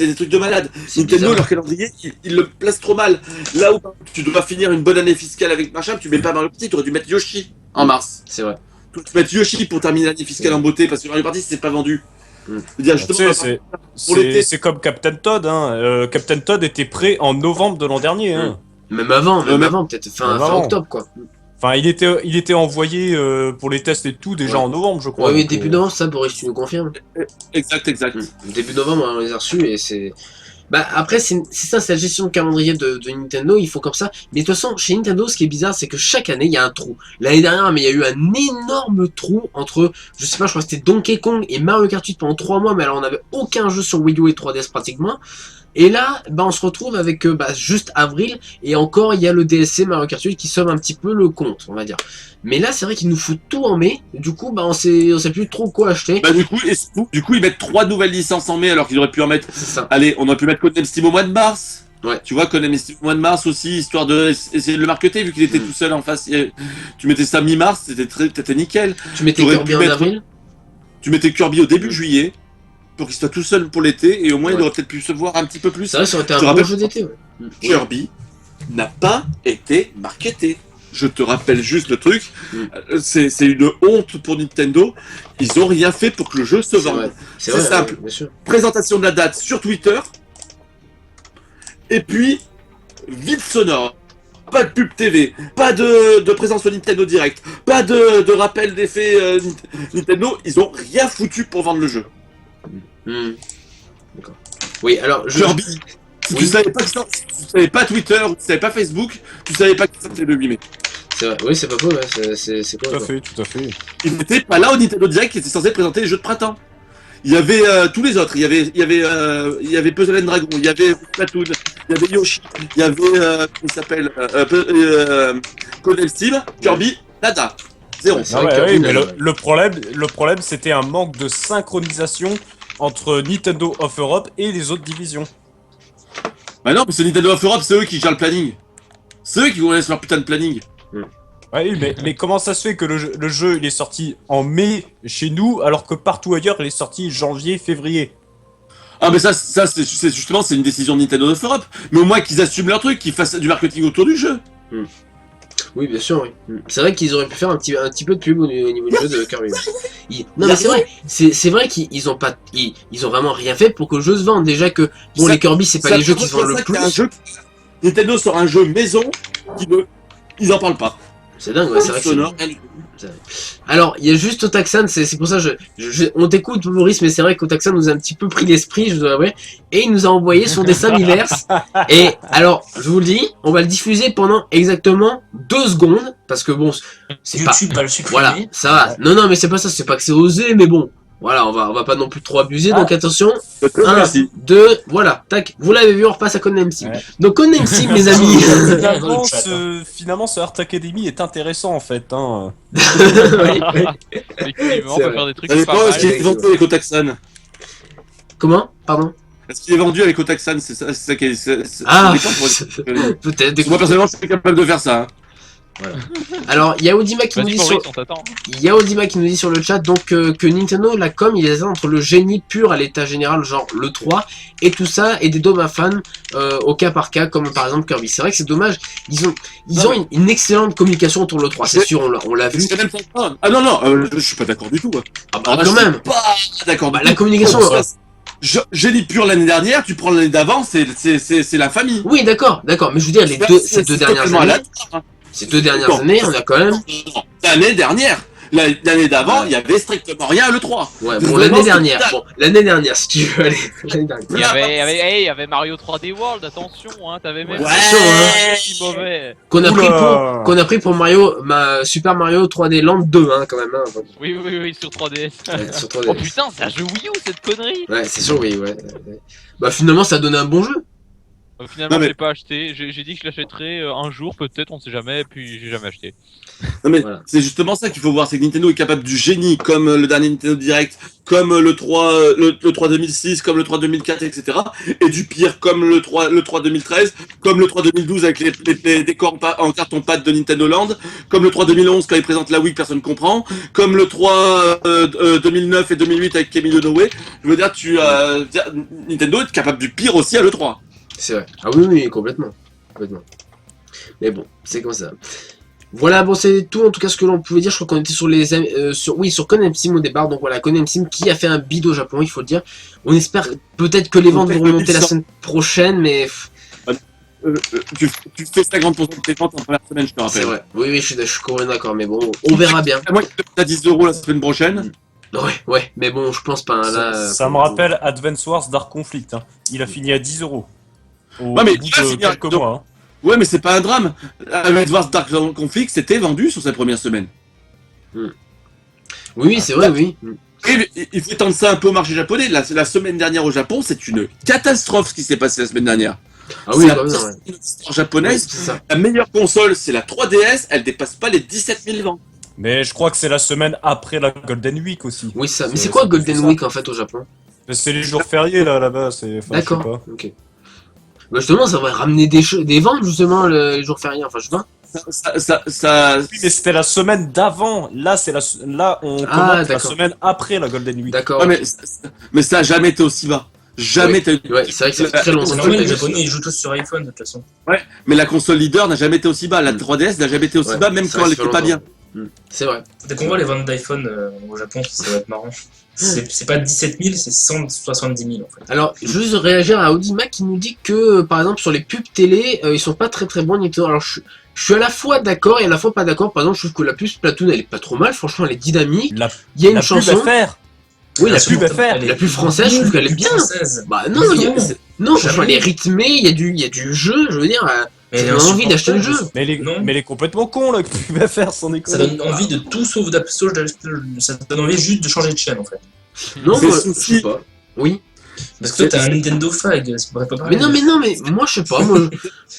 des trucs de malade. C'est Nintendo, bizarre. leur calendrier, il le place trop mal. Là où tu dois finir une bonne année fiscale avec machin, tu mets pas Mario Party, tu aurais dû mettre Yoshi en mars. C'est vrai. Tu aurais dû mettre Yoshi pour terminer l'année fiscale en beauté parce que Mario Party, c'est pas vendu. Mm. Je veux dire, Tu justement, sais, pour l'été. c'est comme Captain Todd. Hein. Captain Todd était prêt en novembre de l'an dernier. Hein. Même avant, même peut-être fin Même avant. octobre quoi. Enfin, il était envoyé pour les tests et tout déjà Ouais. en novembre, je crois. Ouais, oui, donc, début novembre, ça, Boris, tu nous confirmes. Exact. Début novembre, on les a reçus et c'est. Bah, après, c'est ça, c'est la gestion de calendrier de Nintendo, ils font comme ça. Mais de toute façon, chez Nintendo, ce qui est bizarre, c'est que chaque année, il y a un trou. L'année dernière, mais il y a eu un énorme trou entre, je sais pas, je crois que c'était Donkey Kong et Mario Kart 8 pendant 3 mois, mais alors on n'avait aucun jeu sur Wii U et 3DS pratiquement. Et là, bah, on se retrouve avec juste avril, et encore, il y a le DLC Mario Kart 8 qui sauve un petit peu le compte, on va dire. Mais là, c'est vrai qu'ils nous foutent tout en mai, du coup, bah, on sait plus trop quoi acheter. Bah, du coup, ils mettent 3 nouvelles licences en mai alors qu'ils auraient pu en mettre. C'est ça. Allez, on aurait pu mettre Codename Steam au mois de mars. Ouais. Tu vois, Codename Steam au mois de mars aussi, histoire de essayer de le marketer, vu qu'il était tout seul en face. Tu mettais ça mi-mars, c'était nickel. Tu mettais T'aurais Kirby pu en mettre- avril. Tu mettais Kirby au début juillet, pour qu'il soit tout seul pour l'été, et au moins il Ouais. aurait peut-être pu se voir un petit peu plus. C'est vrai, ça aurait été un Je te bon rappelle- jeu d'été, ouais. Kirby n'a pas été marketé. Je te rappelle juste le truc, c'est une honte pour Nintendo. Ils ont rien fait pour que le jeu se C'est vende. vrai. C'est C'est vrai, simple. ouais, bien sûr. Présentation de la date sur Twitter, et puis vide sonore. Pas de pub TV, pas de présence au Nintendo Direct, pas de rappel d'effet Nintendo. Ils ont rien foutu pour vendre le jeu. Hmm. D'accord. Oui, alors, Kirby, si Oui. tu savais pas que ça, si tu savais pas Twitter, ou tu savais pas Facebook, tu savais pas que c'était le 8 mai. c'est vrai. Oui, c'est pas faux, ouais. C'est quoi Tout à fait, tout à fait. Il n'était pas là au Nintendo Direct qui était censé présenter les jeux de printemps. Il y avait tous les autres. Il y avait Puzzle and Dragon, il y avait Splatoon, il y avait Yoshi, il y avait comment il s'appelle Codename Steam, Kirby, nada, zéro. C'est Ah vrai ouais, que ouais, Kirby, mais là, le problème, c'était un manque de synchronisation entre Nintendo of Europe et les autres divisions. Bah non, parce que Nintendo of Europe, c'est eux qui gèrent le planning. C'est eux qui connaissent leur putain de planning. Ouais, oui, mais comment ça se fait que le jeu il est sorti en mai chez nous alors que partout ailleurs il est sorti janvier, février? Ah mais ça c'est justement c'est une décision de Nintendo of Europe. Mais au moins qu'ils assument leur truc, qu'ils fassent du marketing autour du jeu. Oui, bien sûr, oui. C'est vrai qu'ils auraient pu faire un petit peu de pub au niveau du jeu de Kirby. Non, mais c'est vrai, c'est vrai qu'ils ont pas, ils ont vraiment rien fait pour que le jeu se vende. Déjà que, bon, Ça- les Kirby, c'est pas les jeux qui se vendent le qu'il y a un plus. jeu- Nintendo sort un jeu maison, ils en parlent pas. C'est dingue, ouais, c'est vrai que Sonore, c'est... Alors, il y a juste Otaxan, c'est pour ça on t'écoute, Maurice, mais c'est vrai qu'Otaxan nous a un petit peu pris l'esprit, je dois avouer, et il nous a envoyé son dessin Miiverse. Et alors, je vous le dis, on va le diffuser pendant exactement 2 secondes, parce que bon, c'est pas... YouTube va le supprimer. Voilà, ça va. Non, mais c'est pas ça, c'est pas que c'est osé, mais bon. Voilà, on va pas non plus trop abuser, donc attention. 1, Merci. 2, voilà, tac. Vous l'avez vu, on repasse à Codename Sim. Ouais. Donc Codename Sim, les amis. Finalement, chat, finalement, ce Art Academy est intéressant en fait. Hein. Oui. Effectivement, on C'est peut vrai. faire des trucs Ça pas dépend, est-ce qu'il mal. est vendu avec Otaxan? Comment? Pardon? Est-ce qu'il est vendu avec Otaxan? C'est ça qui est. Ça Ah, dépend pour- peut-être. Moi personnellement, je suis capable de faire ça. Hein. Alors, il y a Audima qui nous Vas-y, dit Maurice, sur... on t'attend. Il y a Audima qui nous dit sur le chat donc que Nintendo, la com, il est entre le génie pur à l'état général, genre le 3, et tout ça, et des dômes à fans au cas par cas, comme par exemple Kirby. C'est vrai que c'est dommage, ils ont une excellente communication autour de le 3, c'est sûr, on l'a vu. C'est même pas- Ah non, non, je suis pas d'accord du tout. Ah Alors bah là, quand je suis même. pas d'accord. Bah, du la tout. communication... Génie pur l'année dernière, tu prends l'année d'avant, c'est la famille. Oui, d'accord, mais je veux dire, ces deux dernières totalement années, aléatoire, hein. ces 2 dernières années, on a quand même... Non, l'année dernière. L'année d'avant, il y avait strictement rien à l'E3. Ouais, Je bon, me l'année demande dernière, si- bon, l'année dernière, si tu veux aller, l'année dernière. Il y avait Mario 3D World, attention, hein, t'avais même. Ouais. Attention, hein. Si mauvais. Qu'on Oula. a pris pour Super Mario 3D Land 2, hein, quand même, hein. Bon, Oui, sur 3DS. ouais, sur 3D. Oh putain, c'est un jeu Wii U cette connerie. Ouais, c'est sûr, oui, ouais. Bah, finalement, ça a donné un bon jeu. Finalement, Non, mais- je l'ai pas acheté. J'ai dit que je l'achèterais un jour, peut-être, on sait jamais, puis j'ai jamais acheté. Non mais Voilà. c'est justement ça qu'il faut voir, c'est que Nintendo est capable du génie, comme le dernier Nintendo Direct, comme le 3, le 3 2006, comme le 3 2004, etc. Et du pire, comme le 3 2013, comme le 3 2012 avec les décors en carton pâte de Nintendo Land, comme le 3 2011 quand ils présentent la Wii que personne comprend, comme le 3 2009 et 2008 avec Camille Noé. Je veux dire, Nintendo est capable du pire aussi à l'E3. C'est vrai. Ah oui, complètement. Mais bon, c'est comme ça. Voilà, bon, c'est tout en tout cas ce que l'on pouvait dire. Je crois qu'on était sur sur Codename Sim au départ. Donc voilà, Codename Sim qui a fait un bid au Japon, il faut le dire. On espère peut-être que les ventes vont remonter la semaine prochaine, mais Tu fais 50% de tes ventes en première semaine, je te c'est rappelle. vrai. Oui, je suis complètement d'accord, mais bon, on verra bien. À moins que tu te à 10 € la semaine prochaine. Ouais, mais bon, je pense pas. Hein, là, Ça me rappelle Advance Wars Dark Conflict. Hein. Il a fini à 10 € au Ouais, mais bout il va de finir- quelques donc- mois. Hein. Ouais, mais c'est pas un drame. Advance Dark Conflict, c'était vendu sur sa première semaine. Oui, c'est vrai, oui. Et il faut étendre ça un peu au marché japonais. La semaine dernière au Japon, c'est une catastrophe ce qui s'est passé la semaine dernière. Ah oui, C'est quand la même, ouais. pire histoire japonaise. C'est ça. La meilleure console, c'est la 3DS. Elle dépasse pas les 17 000 ventes. Mais je crois que c'est la semaine après la Golden Week aussi. Oui, ça. Mais C'est- c'est quoi c'est Golden ça. Week en fait au Japon? C'est les jours fériés là-bas. C'est. Enfin, je sais D'accord. pas. Ok. Bah justement, ça va ramener des ventes justement les jours fériés. Enfin, je sais pas. Oui, mais c'était la semaine d'avant. Là, là on Ah, commence la d'accord. semaine après la Golden Week. D'accord. Ouais, mais ça a jamais été aussi bas. Jamais Oui. été. Ouais, c'est vrai que ça fait très longtemps. C'est normal, les Japonais ils jouent tous sur iPhone de toute façon. Ouais, mais la console leader n'a jamais été aussi bas. La 3DS n'a jamais été aussi Ouais, bas, même c'est quand vrai elle que ça était fait pas bien. C'est vrai. Dès qu'on voit les ventes d'iPhone au Japon, ça va être marrant. C'est pas 17 000, c'est 170 000 en fait. Alors, juste réagir à Audima qui nous dit que, par exemple, sur les pubs télé, ils sont pas très bons Nintendo. Alors, je suis à la fois d'accord et à la fois pas d'accord. Par exemple, je trouve que la pub Splatoon, elle est pas trop mal. Franchement, elle est dynamique. La, Il y a une la chanson. pub à faire. Oui, la pub à faire. La pub française, je trouve qu'elle est bien. Bah non, non, franchement, elle est rythmée. Il y a du jeu. Je veux dire, Mais ça donne envie d'acheter le jeu. Mais Non. elle est complètement con la pub à faire son école. Ça donne envie de tout sauf ça donne envie juste de changer de chaîne en fait. Non, C'est moi, souci. je sais pas. Oui. Parce que toi t'as un Nintendo Fag, c'est pas pareil. Mais non, mais moi, je sais pas. Moi,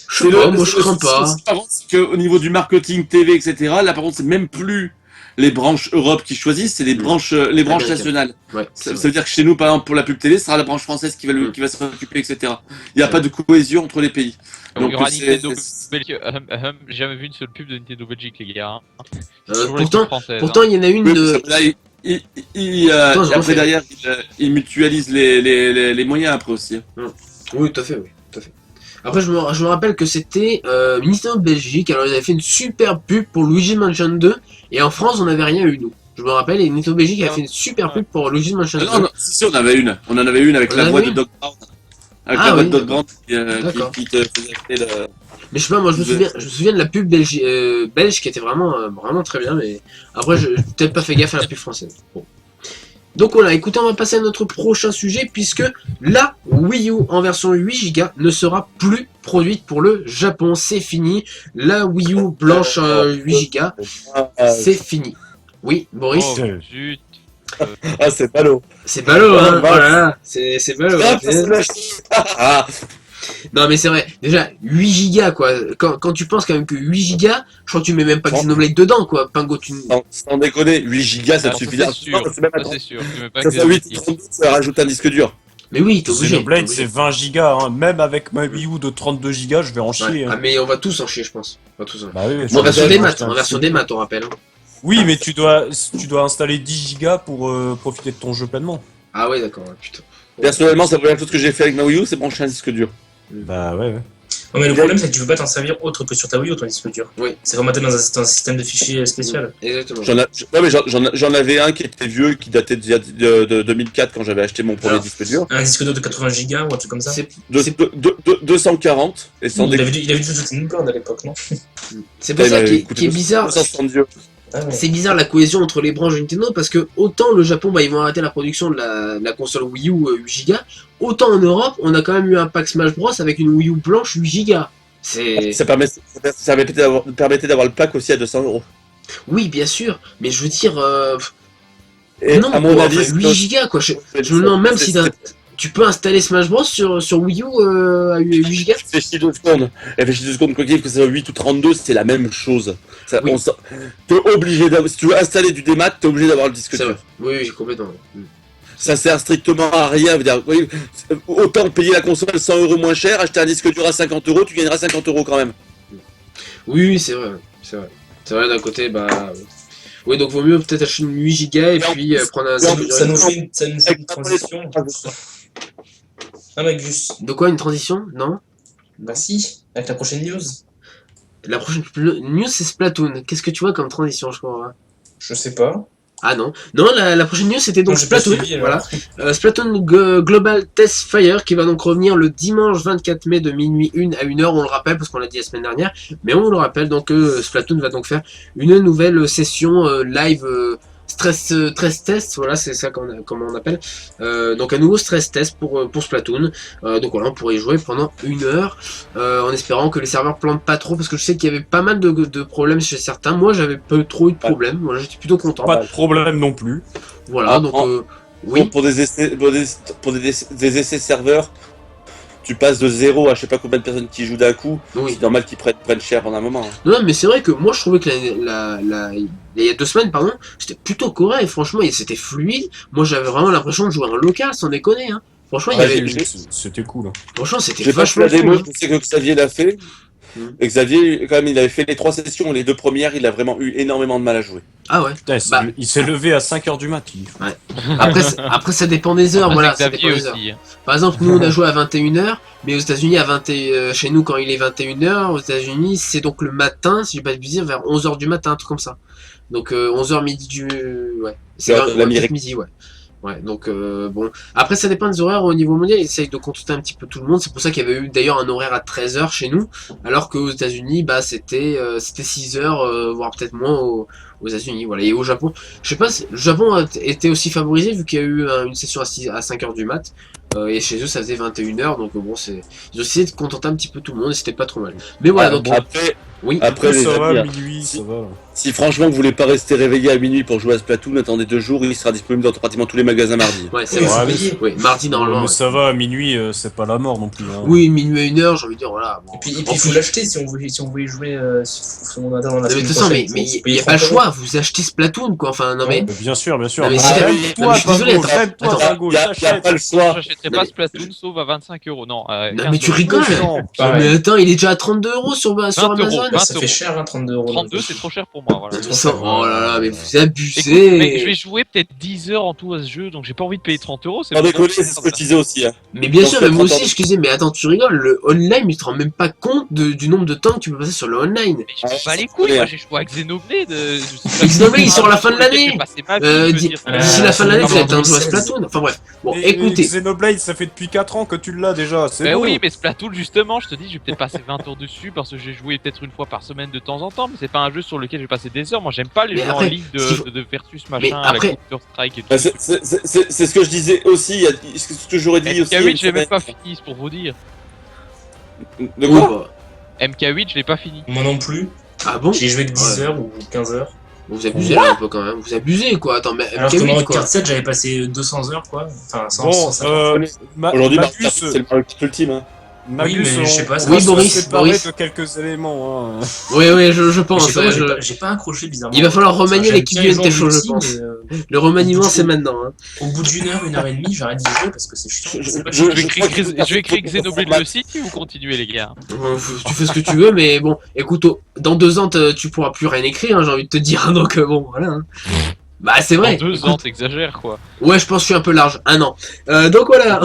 je sais pas. Moi, je crains pas. Par contre, c'est qu'au niveau du marketing TV, etc., là, par contre, c'est même plus les branches Europe qui choisissent, c'est les branches Américaines. nationales. Ouais, Ça veut dire que chez nous, par exemple, pour la pub télé, ce sera la branche française qui va s'en occuper, etc. Il n'y a pas de cohésion entre les pays. Il y aura c'est- Nintendo c'est- Belgique. J'ai jamais vu une seule pub de Nintendo Belgique, les gars. Hein. Toujours les pourtant, pubs françaises, pourtant, il y en a une. Oui, parce que là, Attends, je refais. après derrière, il mutualise les moyens après aussi. Oui, tout à fait, oui, tout à fait. Après, je me rappelle que c'était Nintendo Belgique, alors ils avaient fait une super pub pour Luigi Mansion 2, et en France, on n'avait rien eu, nous. Je me rappelle, et Nintendo Belgique a fait une super pub pour Luigi Mansion 2. Ah non, si, on avait une. On en avait une avec On la en voix avait de une Doc Brown. Avec Ah la voix oui, de Doc Brown D'accord. qui te faisait acheter le. Mais je sais pas, moi je me souviens de la pub belge qui était vraiment très bien, mais après, j'ai peut-être pas fait gaffe à la pub française. Bon. Donc voilà, écoutez, on va passer à notre prochain sujet, puisque la Wii U en version 8 Go ne sera plus produite pour le Japon. C'est fini. La Wii U blanche 8 Go, c'est fini. Oui, Boris, Oh, zut. Ah, c'est ballot. c'est ballot, hein, Oh, voilà, c'est ballot. Ah, hein. c'est lâché. Ah, Non mais c'est vrai, déjà 8 Go quoi, quand tu penses quand même que 8 Go, je crois que tu mets même pas Xenoblade dedans quoi, Pingo tu... sans déconner, 8 gigas, ça Alors, te suffit c'est là. sûr. C'est même Ça, pas c'est sûr. Tu mets pas ça que fait 8, 32, ça rajoute un disque dur. Mais oui, t'es obligé. Xenoblade, t'es c'est obligé. 20 gigas, hein. Même avec ma Wii U de 32 gigas, je vais en Ouais. chier. Ah Hein. mais on va tous en chier je pense. On va tous en... Bah oui, En sur version le des jeu, maths, je en t'en version dis. des maths on rappelle. Hein. Oui, mais tu dois installer 10 gigas pour profiter de ton jeu pleinement. Ah ouais d'accord, ouais, putain. Personnellement, c'est la première chose que j'ai fait avec ma Wii U, c'est brancher un disque dur. Bah ouais. Non, mais le problème, c'est que tu peux pas t'en servir autre que sur ta Wii U, ton disque dur. Oui. C'est formaté dans un système de fichiers spécial. Exactement. Ouais, mais j'en avais un qui était vieux, qui datait de 2004 quand j'avais acheté mon premier Alors, disque dur. Un disque dur de 80 Go ou un truc comme ça. C'est De 240 et sans Il avait dû toute une blinde à l'époque, non? c'est pour ça qui est bizarre. 270 euros. Ah ouais. C'est bizarre la cohésion entre les branches de Nintendo parce que autant le Japon bah, ils vont arrêter la production de la console Wii U 8 Go, autant en Europe on a quand même eu un pack Smash Bros avec une Wii U blanche 8 Go. C'est... Ça permettait d'avoir le pack aussi à 200 euros. Oui bien sûr, mais je veux dire... Et non, à mon quoi, avis, enfin, 8 Go quoi. Je me demande même si tu peux installer Smash Bros sur Wii U à 8 Go. Réfléchis 2 secondes. Réfléchis 2 secondes, quoi qu'il arrive, que ça soit 8 ou 32, c'est la même chose. Ça, Oui. T'es obligé d'avoir, si tu veux installer du démat, t'es obligé d'avoir le disque C'est dur. vrai. Oui, oui, complètement. Ça sert strictement à rien. Je veux dire, oui, autant payer la console 100 euros moins cher, acheter un disque dur à 50 euros, tu gagneras 50 euros quand même. Oui, oui, c'est vrai. C'est vrai. C'est vrai d'un côté, bah... Oui, donc vaut mieux peut-être acheter une 8 Go et puis prendre un... Ça nous disque fait une transition. Ah, Magus. dur. De quoi, une transition? Non? Bah si, avec la prochaine news. La prochaine news, c'est Splatoon. Qu'est-ce que tu vois comme transition, je crois? Je sais pas. Ah non. Non, la prochaine news, c'était donc Non, j'ai pas Splatoon. suivi, alors. Voilà. Splatoon Global Test Fire qui va donc revenir le dimanche 24 mai de minuit 1 à 1h, on le rappelle parce qu'on l'a dit la semaine dernière, mais on le rappelle donc Splatoon va donc faire une nouvelle session live stress test, voilà c'est ça comme on appelle, donc un nouveau stress test pour Splatoon, donc voilà on pourrait y jouer pendant 1 heure en espérant que les serveurs plantent pas trop parce que je sais qu'il y avait pas mal de problèmes chez certains, moi j'avais pas trop eu de problèmes, voilà, j'étais plutôt content, Pas de problème non plus. voilà Ah, donc Oui. oui. Pour des essais serveurs, tu passes de 0 à je sais pas combien de personnes qui jouent d'un coup. Oui. C'est normal qu'ils prennent cher pendant un moment. Hein. Non, mais c'est vrai que moi je trouvais que il y a 2 semaines, pardon, c'était plutôt correct. Franchement, c'était fluide. Moi j'avais vraiment l'impression de jouer en local, sans déconner. Hein. Franchement, il y Ouais, avait... C'était cool. Hein. Franchement, c'était J'ai pas fait vachement la démo, cool. je sais que Xavier l'a fait. Et Xavier, quand même, il avait fait les 3 sessions, les 2 premières, il a vraiment eu énormément de mal à jouer. Ah ouais. Putain, Bah. il s'est levé à 5h du mat. Après, ça dépend des heures. Voilà, ça dépend Xavier des heures. aussi. hein. Par exemple, nous on a joué à 21h, mais aux États-Unis, chez nous, quand il est 21h, aux États-Unis, c'est donc le matin, si je ne pas dire, vers 11h du matin, un truc comme ça. Donc 11h midi du. Ouais. C'est Ouais, vers l'Amérique. midi, ouais. Ouais, donc bon. Après, ça dépend des horaires au niveau mondial. Ils essayent de contenter un petit peu tout le monde. C'est pour ça qu'il y avait eu d'ailleurs un horaire à 13h chez nous, alors qu'aux États-Unis, bah c'était 6h, voire peut-être moins aux États-Unis. Voilà. Et au Japon, je sais pas, le Japon a été aussi favorisé vu qu'il y a eu une session à 5h du mat. Et chez eux, ça faisait 21h. Donc bon, ils ont essayé de contenter un petit peu tout le monde et c'était pas trop mal. Mais voilà, Ah, donc bon. Après, oui. après les ça va, amis, minuit oui, ça va. Si franchement vous voulez pas rester réveillé à minuit pour jouer à Splatoon, attendez 2 jours, il sera disponible dans pratiquement tous les magasins mardi. Ouais, c'est Oui, vrai. faut payer. Oui, mardi normalement. Mais Ouais. ça va, à minuit, c'est pas la mort non plus. Hein. Oui, minuit à 1h, j'ai envie de dire, voilà. Bon. Et puis il faut l'acheter si on voulait jouer sur mon dans la Non, mais de semaine toute façon, prochaine. mais Faut il payer n'y a pas le 30 choix, vous achetez Splatoon quoi. Enfin, non mais. Bien sûr, bien sûr. Non, mais si t'as- non, mais je suis désolé, attends. Lève-toi, Attends, Drago, y a t'achètes. pas le choix. J'achèterai Non, pas mais- Splatoon sauf à 25€. Non, Non, 15 mais tu euros. rigoles. Non. Pareil. Mais attends, il est déjà à 32€ sur 20 Amazon. €. Bah, ça 20 fait cher, hein, 32€. 32, c'est trop cher pour moi. Voilà. Mais ça, oh là là, mais vous Écoute, mec, je abusez. vais jouer peut-être 10 heures en tout à ce jeu, donc j'ai pas envie de payer 30€. C'est Sans vraiment déconner, c'est cher, ce que je disais aussi. Hein. Mais bien Donc, sûr, mais moi attends. aussi, excusez, mais attends, tu rigoles, le online, il te rend même pas compte du nombre de temps que tu peux passer sur le online. Mais je me bats les couilles, moi j'ai joué à Xenoblade. Xenoblade, il sort à la fin de l'année. D'ici Euh, la fin de l'année, non, tu vas être un joueur à 2016. Splatoon. Enfin bref. Bon, Et écoutez. Xenoblade, ça fait depuis 4 ans que tu l'as déjà, c'est Bah bon. oui, mais Splatoon, justement, je te dis, je vais peut-être passer 20 heures dessus parce que j'ai joué peut-être une fois par semaine de temps en temps, mais c'est pas un jeu sur lequel je vais passer des heures. Moi, j'aime pas les Mais jeux après, en ligne ce qu'il faut- de versus Mais machin, après- la Counter-Strike et tout. Bah, c'est ce que je disais aussi, ce que j'aurais dit aussi. MK8, je l'ai même pas fini, c'est pour vous dire. De Oh, quoi bah. MK8, je l'ai pas fini. Moi non plus. Ah bon? J'y ai joué que 10 Ouais. heures ou 15 heures. Vous abusez là un peu quand même. Vous abusez quoi. Attends, mais Alors que MK8 Mario quoi. Kart 7, j'avais passé 200 heures quoi. Enfin, 100, Bon, 150. Aujourd'hui, Mario Kart, Magus, c'est le Mario Kart ultime. Hein. Magus, Oui, mais je sais pas, on va Oui, se Boris, séparer Boris. de quelques éléments. Hein. Oui, oui, je Je pense. sais pas, ouais, j'ai pas accroché bizarrement. Il va falloir remanier J'aime l'équipe bien du les gens NT Show, je multi, pense. mais, Le remaniement, c'est maintenant. Hein. au bout d'une heure et demie, j'arrête d'y jouer parce que c'est chiant. C'est pas Je vais crois que- écrire Xenoblade le site et vous continuez, les gars. Tu fais ce que tu veux, mais bon, écoute, dans 2 ans, tu pourras plus rien écrire, hein, j'ai envie de te dire. Donc bon, voilà. Hein. Bah c'est En vrai. 2 ans, t'exagères quoi. Ouais, je pense que je suis un peu large. 1 an. Donc voilà.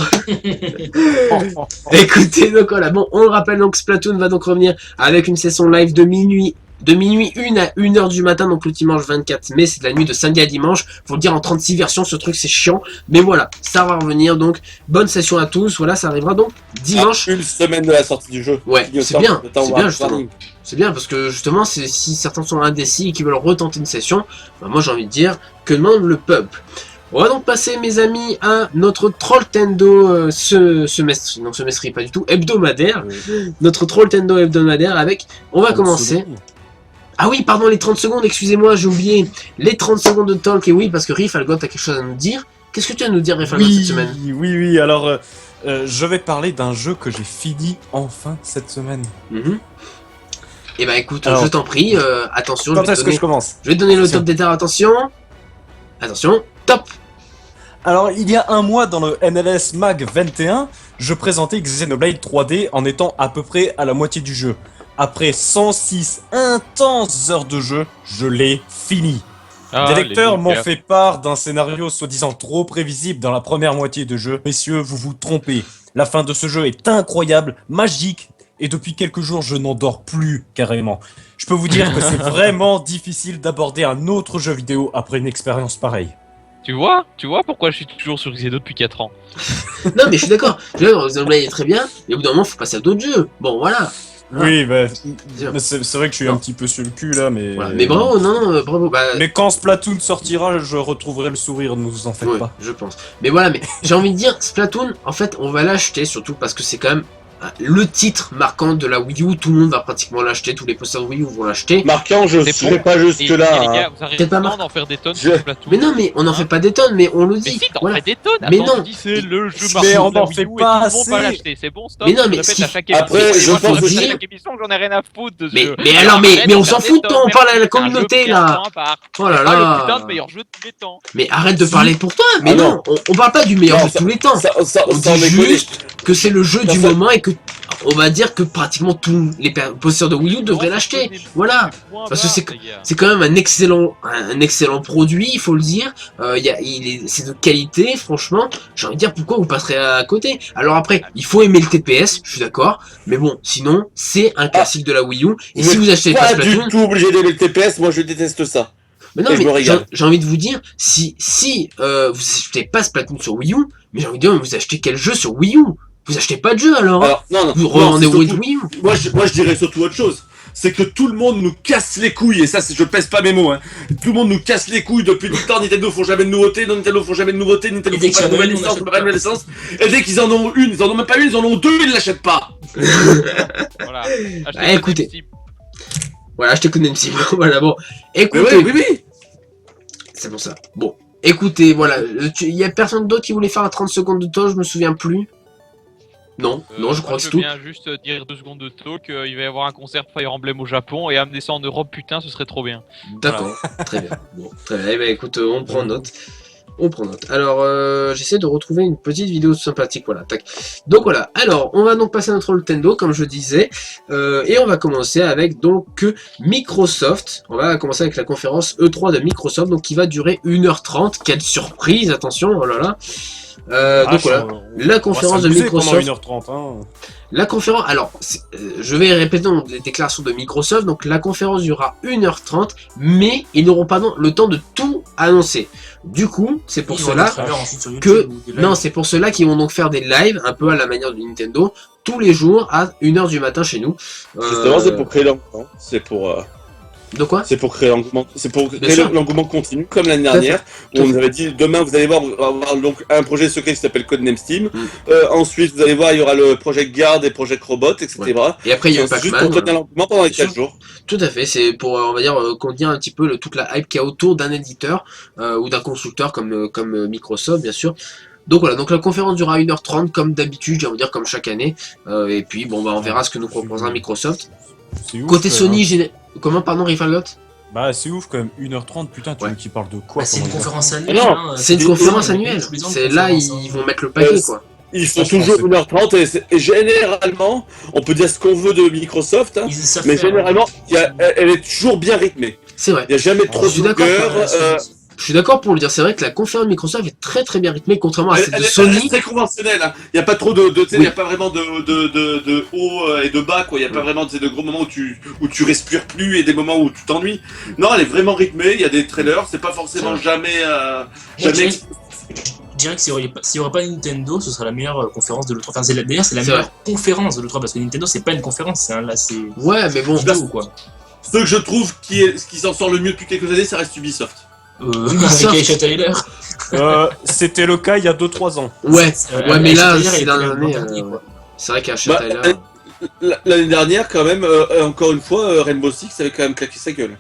Écoutez, donc voilà. Bon, on le rappelle, donc Splatoon va donc revenir avec une session live de minuit. De minuit 1 à 1h du matin, donc le dimanche 24 mai, c'est de la nuit de samedi à dimanche. Faut le dire en 36 versions, ce truc c'est chiant. Mais voilà, ça va revenir, donc bonne session à tous. Voilà, ça arrivera donc dimanche. Une semaine de la sortie du jeu. Ouais, c'est bien, Le temps où c'est on bien va justement. planning. C'est bien parce que justement, si certains sont indécis et qui veulent retenter une session, bah, moi j'ai envie de dire que demande le peuple. On va donc passer, mes amis, à notre Trolltendo semestre, non semestre pas du tout, hebdomadaire. Notre Trolltendo hebdomadaire avec, on va commencer. Ah oui, pardon, les 30 secondes, excusez-moi, j'ai oublié. Les 30 secondes de talk, et oui, parce que Riff Algot a quelque chose à nous dire. Qu'est-ce que tu as à nous dire, Riff Algot, cette semaine? Oui, alors je vais parler d'un jeu que j'ai fini enfin cette semaine. Eh ben écoute, Alors, je t'en prie, attention, Quand est-ce que je commence? je vais te donner le Attention. top d'état, attention. Attention, top. Alors, il y a un mois dans le NLS Mag 21, je présentais Xenoblade 3D en étant à peu près à la moitié du jeu. Après 106 intenses heures de jeu, je l'ai fini. Ah, Des lecteurs les m'ont leakers. fait part d'un scénario soi-disant trop prévisible dans la première moitié de jeu. Messieurs, vous vous trompez. La fin de ce jeu est incroyable, magique, et depuis quelques jours, je n'en dors plus carrément. Je peux vous dire que c'est vraiment difficile d'aborder un autre jeu vidéo après une expérience pareille. Tu vois pourquoi je suis toujours sur Xeno depuis 4 ans. Non, mais je suis d'accord. Xenoblade est très bien, mais au bout d'un moment, faut passer à d'autres jeux. Bon, voilà. Oui, bah, Bien. mais c'est vrai que je suis Non. un petit peu sur le cul là, mais... Voilà. Mais bravo, non, bravo. Bah, Mais quand Splatoon sortira, je retrouverai le sourire, ne vous en faites ouais, pas. je pense. Mais voilà, mais j'ai envie de dire, Splatoon, en fait, on va l'acheter surtout parce que c'est quand même le titre marquant de la Wii U. Tout le monde va pratiquement l'acheter, tous les posters de Wii U vont l'acheter. Marquant, je C'est serai bon. pas Et, jusque et là. les hein. gars, vous arrêtez Peut-être pas pas Marc. d'en faire des tonnes Je- sur Splatoon. Mais non, mais on n'en Hein fait pas des tonnes, mais on le Mais dit. si, t'en Voilà. fais des tonnes. Mais Attends, non. tu dis c'est le jeu Mais marquant on de la n'en Wii fait U et pas tout le monde va assez. l'acheter. C'est bon, stop. Mais non, je mais répète si- à chaque Après, émission. je Et moi, pense répète aussi- à chaque émission que j'en ai rien à foutre de ce Mais, jeu. mais alors, mais Arrête on de s'en faire fout, des toi, on tonnes, parle à la c'est un jeu communauté, bien là. point à part. Oh là C'est pas le putain là. de meilleur jeu de tous les temps. Mais arrête de Si. parler pour toi. Mais Ah non, non. on parle pas du meilleur Non, jeu de tous les temps. On Sans dit déconner. juste que c'est le jeu Ça, du ça- moment et que on va dire que pratiquement tous les possesseurs de Wii U devraient l'acheter. Voilà. Parce que c'est quand même un excellent produit, il faut le dire. C'est de qualité, franchement. J'ai envie de dire pourquoi vous passerez à côté. Alors après, il faut aimer le TPS, je suis d'accord. Mais bon, sinon, c'est un classique de la Wii U. Et si vous achetez pas Pas du Splatoon, tout obligé d'aimer le TPS, moi je déteste ça. mais non, Et je me mais régale. j'ai envie de vous dire, si vous achetez pas Splatoon sur Wii U, mais j'ai envie de dire, vous achetez quel jeu sur Wii U? Vous achetez pas de jeu alors, hein. Alors, non, Vous non, revendez c'est Wii surtout- U. Moi je dirais surtout autre chose. C'est que tout le monde nous casse les couilles, et ça, je pèse pas mes mots. Hein. Tout le monde nous casse les couilles depuis tout le temps. Nintendo font jamais de nouveautés, Nintendo font jamais de nouveautés, Nintendo Et dès font pas de qu'il y en a nouvelles une, on licences, achète pas de nouvelles licences. Et dès qu'ils en ont une, ils en ont même pas une, ils en ont deux, ils l'achètent pas. Voilà. Ah, écoutez. Voilà, je te connais un petit peu. Voilà, bon. Mais Écoutez, oui, oui, oui. c'est pour ça. Bon, écoutez, voilà. Il y a personne d'autre qui voulait faire un 30 secondes de talk, je me souviens plus. Non, non, je crois que c'est tout. Je viens juste dire 2 secondes de talk, il va y avoir un concert de Fire Emblem au Japon et amener ça en Europe, putain, ce serait trop bien. D'accord, très bien. Bon, très bien. Eh ben, écoute, on prend note. On prend note. Alors, j'essaie de retrouver une petite vidéo sympathique, voilà, tac. Donc voilà, alors, on va donc passer à notre Nintendo, comme je disais, et on va commencer avec, donc, Microsoft. On va commencer avec la conférence E3 de Microsoft, donc, qui va durer 1h30. Quelle surprise, attention, oh là là. Donc voilà, la conférence de Microsoft. 1h30, hein. La conférence, alors, je vais répéter donc, les déclarations de Microsoft, donc la conférence durera 1h30, mais ils n'auront pas le temps de tout annoncer. Du coup, c'est pour cela que, non, c'est pour cela qu'ils vont donc faire des lives, un peu à la manière de Nintendo, tous les jours à 1h du matin chez nous. Justement, c'est pour créer l'engouement. C'est pour. De quoi? C'est pour créer l'engouement. C'est pour Bien créer sûr. l'engouement continu, comme l'année dernière, où on nous avait dit demain vous allez voir, on va avoir donc un projet secret qui s'appelle Codename Steam. Ensuite, vous allez voir, il y aura le Project Guard et Project Robot, etc. Ouais. Et après, il y a eu C'est juste Pac-Man. pour tenir l'engouement pendant les Bien 4 jours. Tout à fait, c'est pour, on va dire, contenir un petit peu toute la hype qu'il y a autour d'un éditeur ou d'un constructeur comme Microsoft, bien sûr. Donc voilà, donc la conférence durera 1h30 comme d'habitude, j'ai envie de dire comme chaque année. Et puis, bon, bah, on verra ce que nous proposera Microsoft. C'est ouf, Côté Sony, hein. comment, pardon, Rifalot? Bah, c'est ouf quand même, 1h30, putain, tu Ouais. veux qu'ils parlent de quoi? Bah, c'est une pendant conférence Ah annuelle. non, hein, C'est une tous les conférence ans, annuelle. tous les ans, C'est une là, conférence, ils hein. vont mettre le paquet, quoi. Ils font Ça, je toujours pense 1h30 et généralement, on peut dire ce qu'on veut de Microsoft, hein, Ils savent mais faire, généralement, elle est toujours bien rythmée. C'est vrai. Il n'y a jamais trop je de suis d'accord, longueur. Je suis d'accord pour le dire, c'est vrai que la conférence Microsoft est très très bien rythmée, contrairement à Elle, celle elle de est- elle Sony. est très conventionnelle. Hein. Il n'y a pas trop de tu sais, il Oui. n'y a pas vraiment de haut et de bas, quoi. Il n'y a pas vraiment de gros moments où tu respires plus et des moments où tu t'ennuies. Non, elle est vraiment rythmée. Il y a des trailers. C'est pas forcément jamais. Moi, jamais... je dirais que s'il n'y aurait pas Nintendo, ce serait la meilleure conférence de l'E3. Enfin, d'ailleurs, c'est la C'est meilleure conférence de l'E3 parce que Nintendo, c'est pas une conférence, hein, là, c'est Ouais, mais bon, vidéo, quoi. Ce que je trouve qui s'en sort le mieux depuis quelques années, ça reste Ubisoft. Ubisoft. Avec Aisha Tyler. C'était le cas il y a 2-3 ans. ouais, ouais, mais là, Aisha Tyler, c'est elle dans était l'année. l'année, quoi. C'est vrai qu'à Bah, Tyler. L'année dernière, quand même, encore une fois, Rainbow Six avait quand même claqué sa gueule.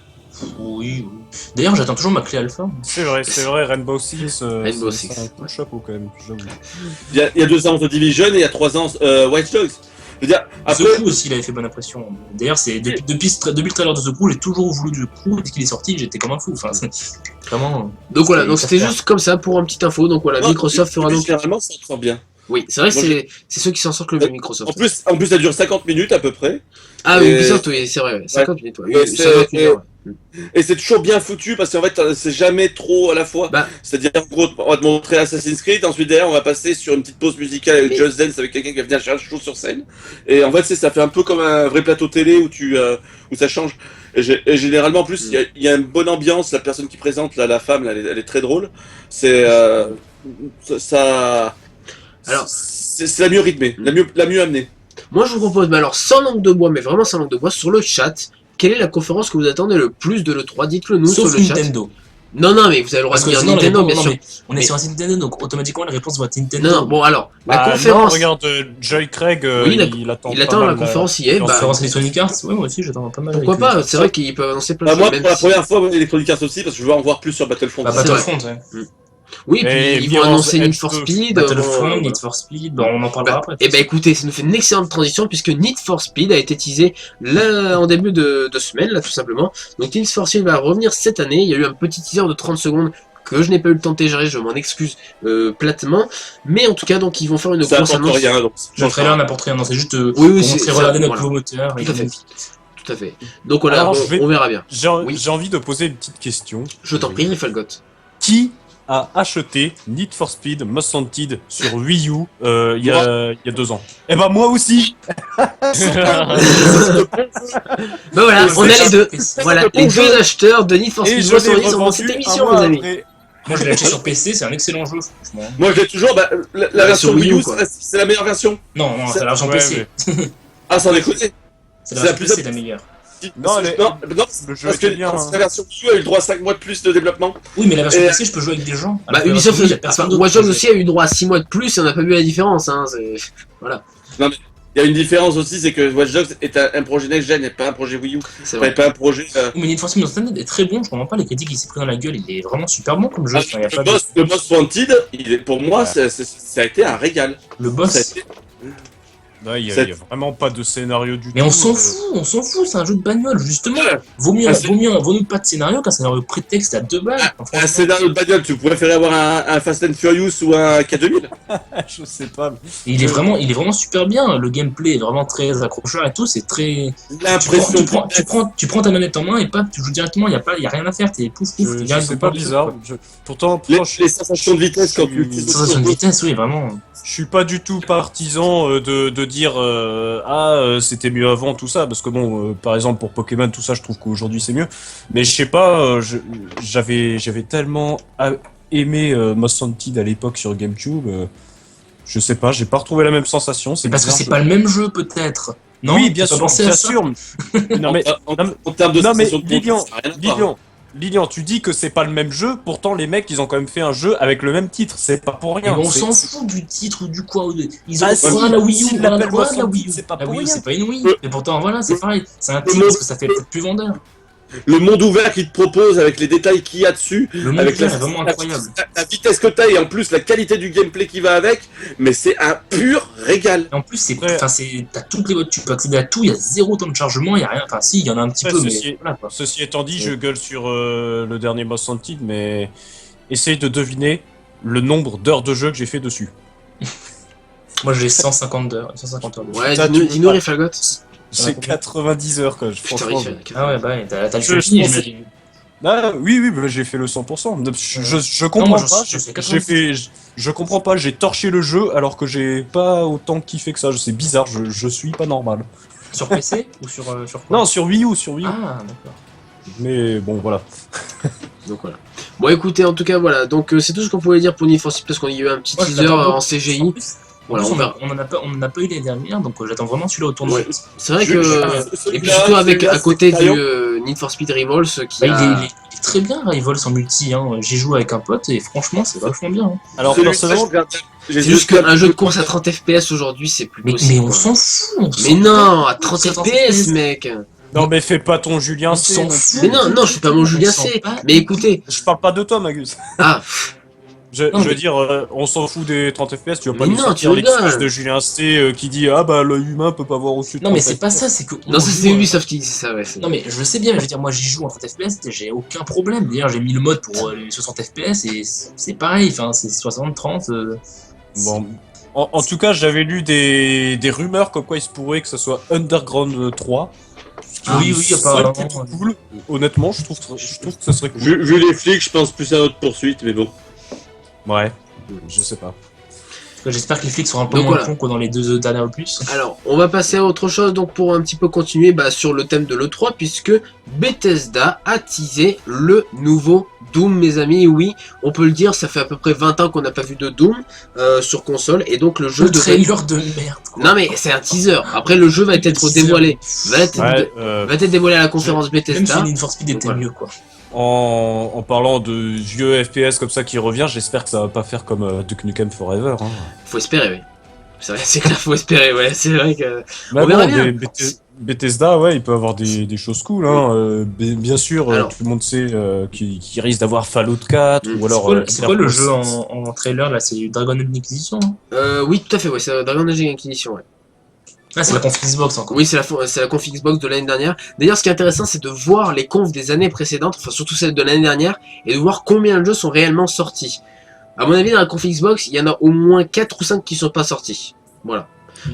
Oui, oui. D'ailleurs, j'attends toujours ma clé alpha. C'est vrai, Rainbow Six. Rainbow c'est Six, un coup de chapeau quand même, j'avoue. Il y a 2 ans The Division et il y a 3 ans Watch Dogs. Je veux dire, après, The Crew aussi, il avait fait bonne impression. D'ailleurs, c'est depuis le trailer de The Crew, j'ai toujours voulu The Crew. Dès qu'il est sorti, j'étais comme un fou. Enfin, c'est vraiment. Donc voilà, c'est- donc ça c'était fait- juste comme ça pour une petite info. Donc voilà, non, Microsoft fera donc. généralement, ça sent bien. Oui, c'est vrai que Moi, c'est ceux qui s'en sortent le mieux, Microsoft. En plus, ça dure 50 minutes à peu près. Ah oui, et- Ubisoft, oui, c'est vrai, ouais, 50 minutes. Ouais. Et Oui, c'est- 50 minutes, ouais. Et c'est toujours bien foutu parce qu'en fait, c'est jamais trop à la fois. Bah. C'est-à-dire, en gros, on va te montrer Assassin's Creed, ensuite derrière, on va passer sur une petite pause musicale avec Mais- Just Dance avec quelqu'un qui va venir chercher chaud sur scène. Et en fait, ça fait un peu comme un vrai plateau télé où ça change. Et généralement, en plus, il y a une bonne ambiance. La personne qui présente, là, la femme, là, elle est très drôle. C'est Alors- c'est la mieux rythmée, la mieux amenée. Moi, je vous propose, mais alors sans langue de bois, mais vraiment sans langue de bois, sur le chat, quelle est la conférence que vous attendez le plus de l'E3? Dites-le nous Sauf sur le chat. Nintendo. Non, non, mais vous avez le droit Parce de que dire sinon, la Nintendo, réponse- bien non, sûr. mais on est Mais- sur un site Nintendo, donc automatiquement la réponse va être Nintendo. Non, non, bon, alors, la Bah, conférence. non, regarde, Joy Craig, Oui, il attend il pas attend mal, la conférence, y est. la Bah, Conférence Electronic Arts, ouais, moi aussi j'attends pas mal. pourquoi avec pas? lui. C'est vrai qu'ils peuvent annoncer plein de Bah, moi, choses. pour la Même si... première fois, Electronic Arts aussi, parce que je veux en voir plus sur Battlefront. Bah, c'est Battlefront, ouais. Oui, Et puis ils vont Mirror's annoncer Need Edge for 2. Speed. Battlefront, bon, Need for Speed, bah, on en parlera après. Et ben écoutez, ça nous fait une excellente transition puisque Need for Speed a été teasé là, en début de semaine, là tout simplement. Donc Need for Speed va revenir cette année. Il y a eu un petit teaser de 30 secondes que je n'ai pas eu le temps de télécharger, je m'en excuse platement. Mais en tout cas, donc ils vont faire une Ça grosse apporte annonce. rien, donc. Le trailer n'apporte rien, non, c'est juste Oui, pour c'est montrer, ça, regarder notre voilà. nouveau moteur. Tout à fait. Tout à fait. Donc voilà, Alors, on verra bien. J'ai Oui. j'ai envie de poser une petite question. Je t'en prie, Falgot. Qui a acheté Need for Speed Most Wanted sur Wii U il y a 2 ans? Eh ben moi aussi. Ben voilà, on a les deux. PC. Voilà, les deux acheteurs de Need for Et Speed je Most l'ai Wanted sont dans cette revendu émission, un mois mes amis. après. Moi je l'ai acheté sur PC, c'est un excellent jeu, franchement. Moi, je l'ai toujours, la Bah, version sur Wii Wii U, U, quoi. c'est la meilleure version. Non, non, c'est la version Ouais, PC. Ah, sans déconner. C'est c'est la la version plus PC, la meilleure. Non, elle est- non, Le jeu parce que était bien. la version Wii U a eu le droit à 5 mois de plus de développement. Oui, mais la version Et- PC, je peux jouer avec des gens. Bah Alors que la Ubisoft, version Wii, y a personne enfin, d'autre Watch qui peut Dogs jouer. aussi a eu droit à 6 mois de plus et on n'a pas vu la différence. Hein, Il y a une différence aussi, c'est que Watch Dogs est un projet next-gen et pas un projet Wii U. C'est Enfin, vrai. pas un projet. Mais Need for Speed Underground est très bon, je comprends pas les critiques qu'il s'est pris dans la gueule, il est vraiment super bon comme jeu. Enfin, y a pas de- Le boss Wanted, pour moi, Ouais. ça a été un régal. Le Ça a boss. été- Là, il y C'est- a vraiment pas de scénario du tout. Mais on s'en fout, c'est un jeu de bagnole, justement. Vaut mieux pas de scénario qu'un scénario prétexte à 2 balles. Enfin, Un franchement. scénario de bagnole, tu préférais avoir un Fast and Furious ou un K2000? Je sais pas. Et il est vraiment super bien. Le gameplay est vraiment très accrocheur et tout. C'est très. L'impression. Tu prends ta manette en main et pas, tu joues directement. Y a rien à faire. T'es pouf pouf. t'es direct C'est dans pas le truc, bizarre. quoi. Pourtant, Les sensations de vitesse quand tu utilises. Sensation de vitesse, oui, vraiment. je suis pas du tout partisan de dire c'était mieux avant tout ça, parce que bon, par exemple pour Pokémon tout ça, je trouve qu'aujourd'hui c'est mieux. Mais je sais pas, j'avais tellement aimé Most Wanted à l'époque sur GameCube. Je sais pas, j'ai pas retrouvé la même sensation. C'est parce que bizarre, c'est pas le même jeu, peut-être. Non, oui, bien t'as pas sûr, pensé à bien ça sûr. Non mais En termes de non, mais sensations de Lilian, conduite, ça n'a rien à voir. Lilian, tu dis que c'est pas le même jeu, pourtant les mecs ils ont quand même fait un jeu avec le même titre, c'est pas pour Mais rien. on c'est- s'en fout du titre ou du quoi. Ils ont Ah, si, la Wii U, s'ils voilà, l'appellent voilà, Most la Wanted, Wii U. c'est pas La pour Wii U, rien. c'est pas une Wii. Mais pourtant, voilà, c'est pareil. C'est un Le titre mot- parce que ça fait peut-être plus vendeur. Le monde ouvert qu'il te propose avec les détails qu'il y a dessus, Le monde avec ouvert est vraiment incroyable. la vitesse que t'as et en plus la qualité du gameplay qui va avec, mais c'est un pur régal. Et en plus, Ouais. t'as toutes les votes, tu peux accéder à tout, il y a 0 temps de chargement, il y a rien. Enfin, si, il y en a un petit Ouais, peu, ceci mais est- voilà quoi. Ceci étant dit, je gueule sur le dernier Most Wanted, mais essaye de deviner le nombre d'heures de jeu que j'ai fait dessus. Moi, j'ai 150 heures. 150 heures de jeu. Ouais, Ça, tu dis-nous, peux dis-nous pas. Rifagot. C'est 90 heures, quoi. Putain, Franchement. Rifagot. Ah ouais, bah, ouais, t'as le Je- jeu fini, je pense- j'imagine. Ah, oui, bah, j'ai fait le 100%. Je Non, comprends moi, pas. je fais J'ai fait, je comprends pas. J'ai torché le jeu alors que j'ai pas autant kiffé que ça. C'est bizarre. Je suis pas normal. Sur PC ou sur quoi? Non, sur Wii U, sur Wii U. Ah, d'accord. Mais bon, voilà. Donc voilà. Bon, écoutez, en tout cas, voilà. Donc c'est tout ce qu'on pouvait dire pour Need for Speed parce qu'on y a eu un petit Moi, je teaser l'attends en beaucoup. CGI. En plus, Voilà, on verra. on en a pas eu l'année dernière, donc j'attends vraiment celui-là au tournoi. Ouais. C'est vrai Je- que. je- Et puis celui-là, surtout avec celui-là, à côté c'est du Crayon. Need for Speed Revolts qui Bah, a. il est très bien, Rivals en multi. Hein. J'y joue avec un pote et franchement, c'est vachement bien. Hein. Alors Celui-là, personnellement, C'est juste qu'un jeu de course à 30 FPS aujourd'hui, c'est plus Mais possible. on quoi. s'en fout. Mais non, à 30 30 FPS, mec. non mais fais pas ton Julien On C. s'en non fout. Mais non, non, je suis pas mon Julien s'en C. bat Mais écoutez, Je parle pas de toi, Magus. ah, Je Non, veux mais- dire, on s'en fout des 30 FPS, tu vas pas Mais nous non, sortir tu rigoles. l'excuse de Julien C qui dit ah bah l'œil humain peut pas voir au-dessus de Non, mais 30 c'est pas ça, c'est que. non, ça c'est Ubisoft qui dit ça, ouais. c'est- Non, mais je sais bien, mais je veux dire, moi j'y joue en 30 FPS, j'ai aucun problème. D'ailleurs, j'ai mis le mode pour les 60 FPS et c'est pareil, enfin, c'est 60, 30. Bon, en tout cas, j'avais lu des rumeurs comme quoi il se pourrait que ce soit Underground 3. Ah oui, oui, serait apparemment. plutôt cool. Honnêtement, je trouve que ça serait cool. Vu les flics, je pense plus à notre poursuite, mais bon. Ouais, je sais pas. J'espère que les flics seront un peu Donc moins voilà. cons que dans les deux dernières opus. Alors, on va passer à autre chose donc pour un petit peu continuer sur le thème de l'E3 puisque Bethesda a teasé le nouveau Doom, mes amis. Oui, on peut le dire, ça fait à peu près 20 ans qu'on n'a pas vu de Doom sur console et donc le jeu Le devrait... trailer de merde. Quoi. Non mais c'est un teaser. Après le jeu va être Teaser. dévoilé. Va être Ouais, dévoilé à la conférence Même si Bethesda. Need for Speed était Voilà. mieux, quoi. en parlant de vieux FPS comme ça qui revient, j'espère que ça va pas faire comme Duke Nukem Forever. Hein. Faut espérer, oui. C'est vrai, c'est clair, faut espérer, ouais. C'est vrai que... Mais On verra bon, bien. Bethesda, ouais, il peut avoir des choses cool. Hein. Bien sûr, Alors. tout le monde sait qu'il risque d'avoir Fallout 4 Mm. ou alors. C'est quoi le Cyberpunk jeu en trailer là? C'est Dragon Age Inquisition hein Oui, tout à fait, ouais. C'est Dragon Age Inquisition, ouais. Ah, c'est la conf Xbox encore. Oui, c'est la conf Xbox de l'année dernière. D'ailleurs, ce qui est intéressant, c'est de voir les confs des années précédentes, enfin surtout celles de l'année dernière, et de voir combien de jeux sont réellement sortis. À mon avis, dans la conf Xbox, il y en a au moins 4 ou 5 qui sont pas sortis. Voilà.